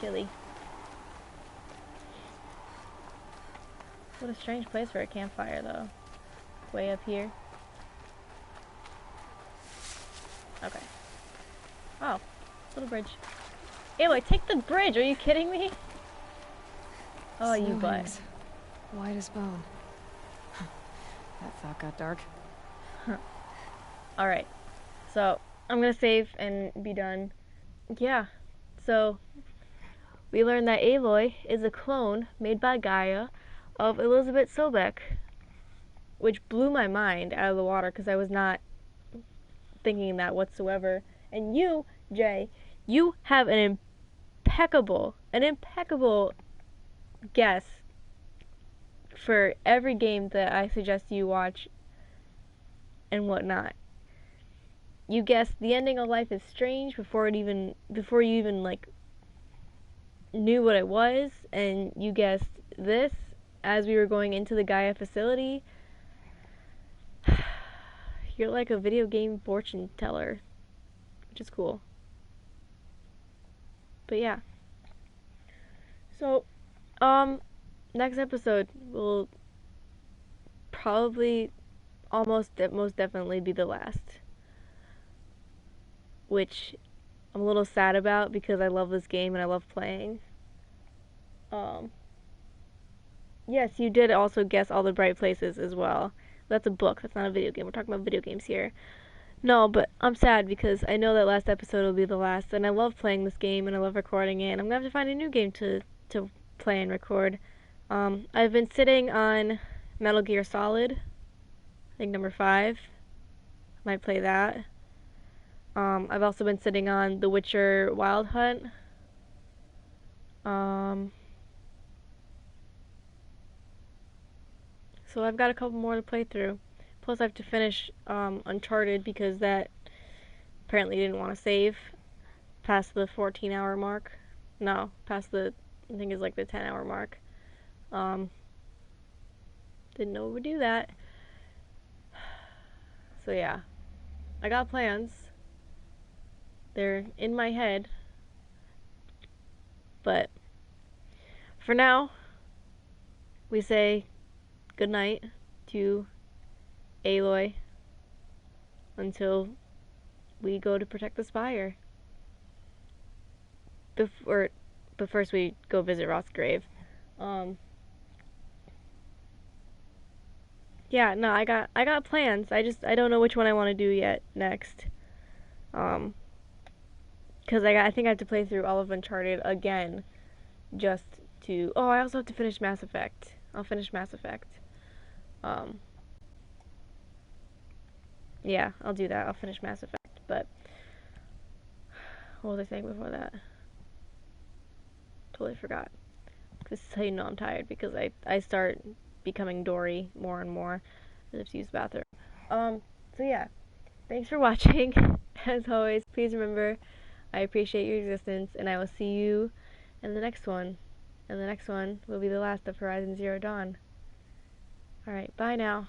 Chilly. What a strange place for a campfire though. Way up here. Okay. Oh, little bridge. Aloy, take the bridge! Are you kidding me? Oh, you butt. White as bone. That thought got dark. Alright. So, I'm gonna save and be done. Yeah. So, we learned that Aloy is a clone made by Gaia of Elizabeth Sobek. Which blew my mind out of the water because I was not thinking that whatsoever. And you, Jay, you have an impeccable guess for every game that I suggest you watch and whatnot. You guessed the ending of Life is Strange before you even like knew what it was, and you guessed this as we were going into the Gaia facility. You're like a video game fortune teller, which is cool. But yeah. So, next episode will probably most definitely be the last. Which I'm a little sad about because I love this game and I love playing. Yes, you did also guess All the Bright Places as well. That's a book. That's not a video game. We're talking about video games here. No, but I'm sad because I know that last episode will be the last, and I love playing this game and I love recording it. And I'm gonna have to find a new game to play and record. I've been sitting on Metal Gear Solid, I think number 5. Might play that. I've also been sitting on The Witcher Wild Hunt. So I've got a couple more to play through. Plus I have to finish Uncharted because that apparently didn't want to save past the 14-hour mark. No, past the, I think it's like the 10-hour mark. Didn't know it would do that. So yeah, I got plans. They're in my head. But for now, we say good night to Aloy until we go to protect the Spire. But first we go visit Roth's grave. Yeah, no, I got plans. I don't know which one I want to do yet next. Because I think I have to play through all of Uncharted again, just to. Oh, I also have to finish Mass Effect. I'll finish Mass Effect. Yeah, I'll do that. I'll finish Mass Effect. But what was I saying before that? Totally forgot. This is how you know I'm tired, because I start becoming Dory more and more. I have to use the bathroom. So yeah, thanks for watching. As always, please remember, I appreciate your existence, and I will see you in the next one. And the next one will be the last of Horizon Zero Dawn. Alright, bye now.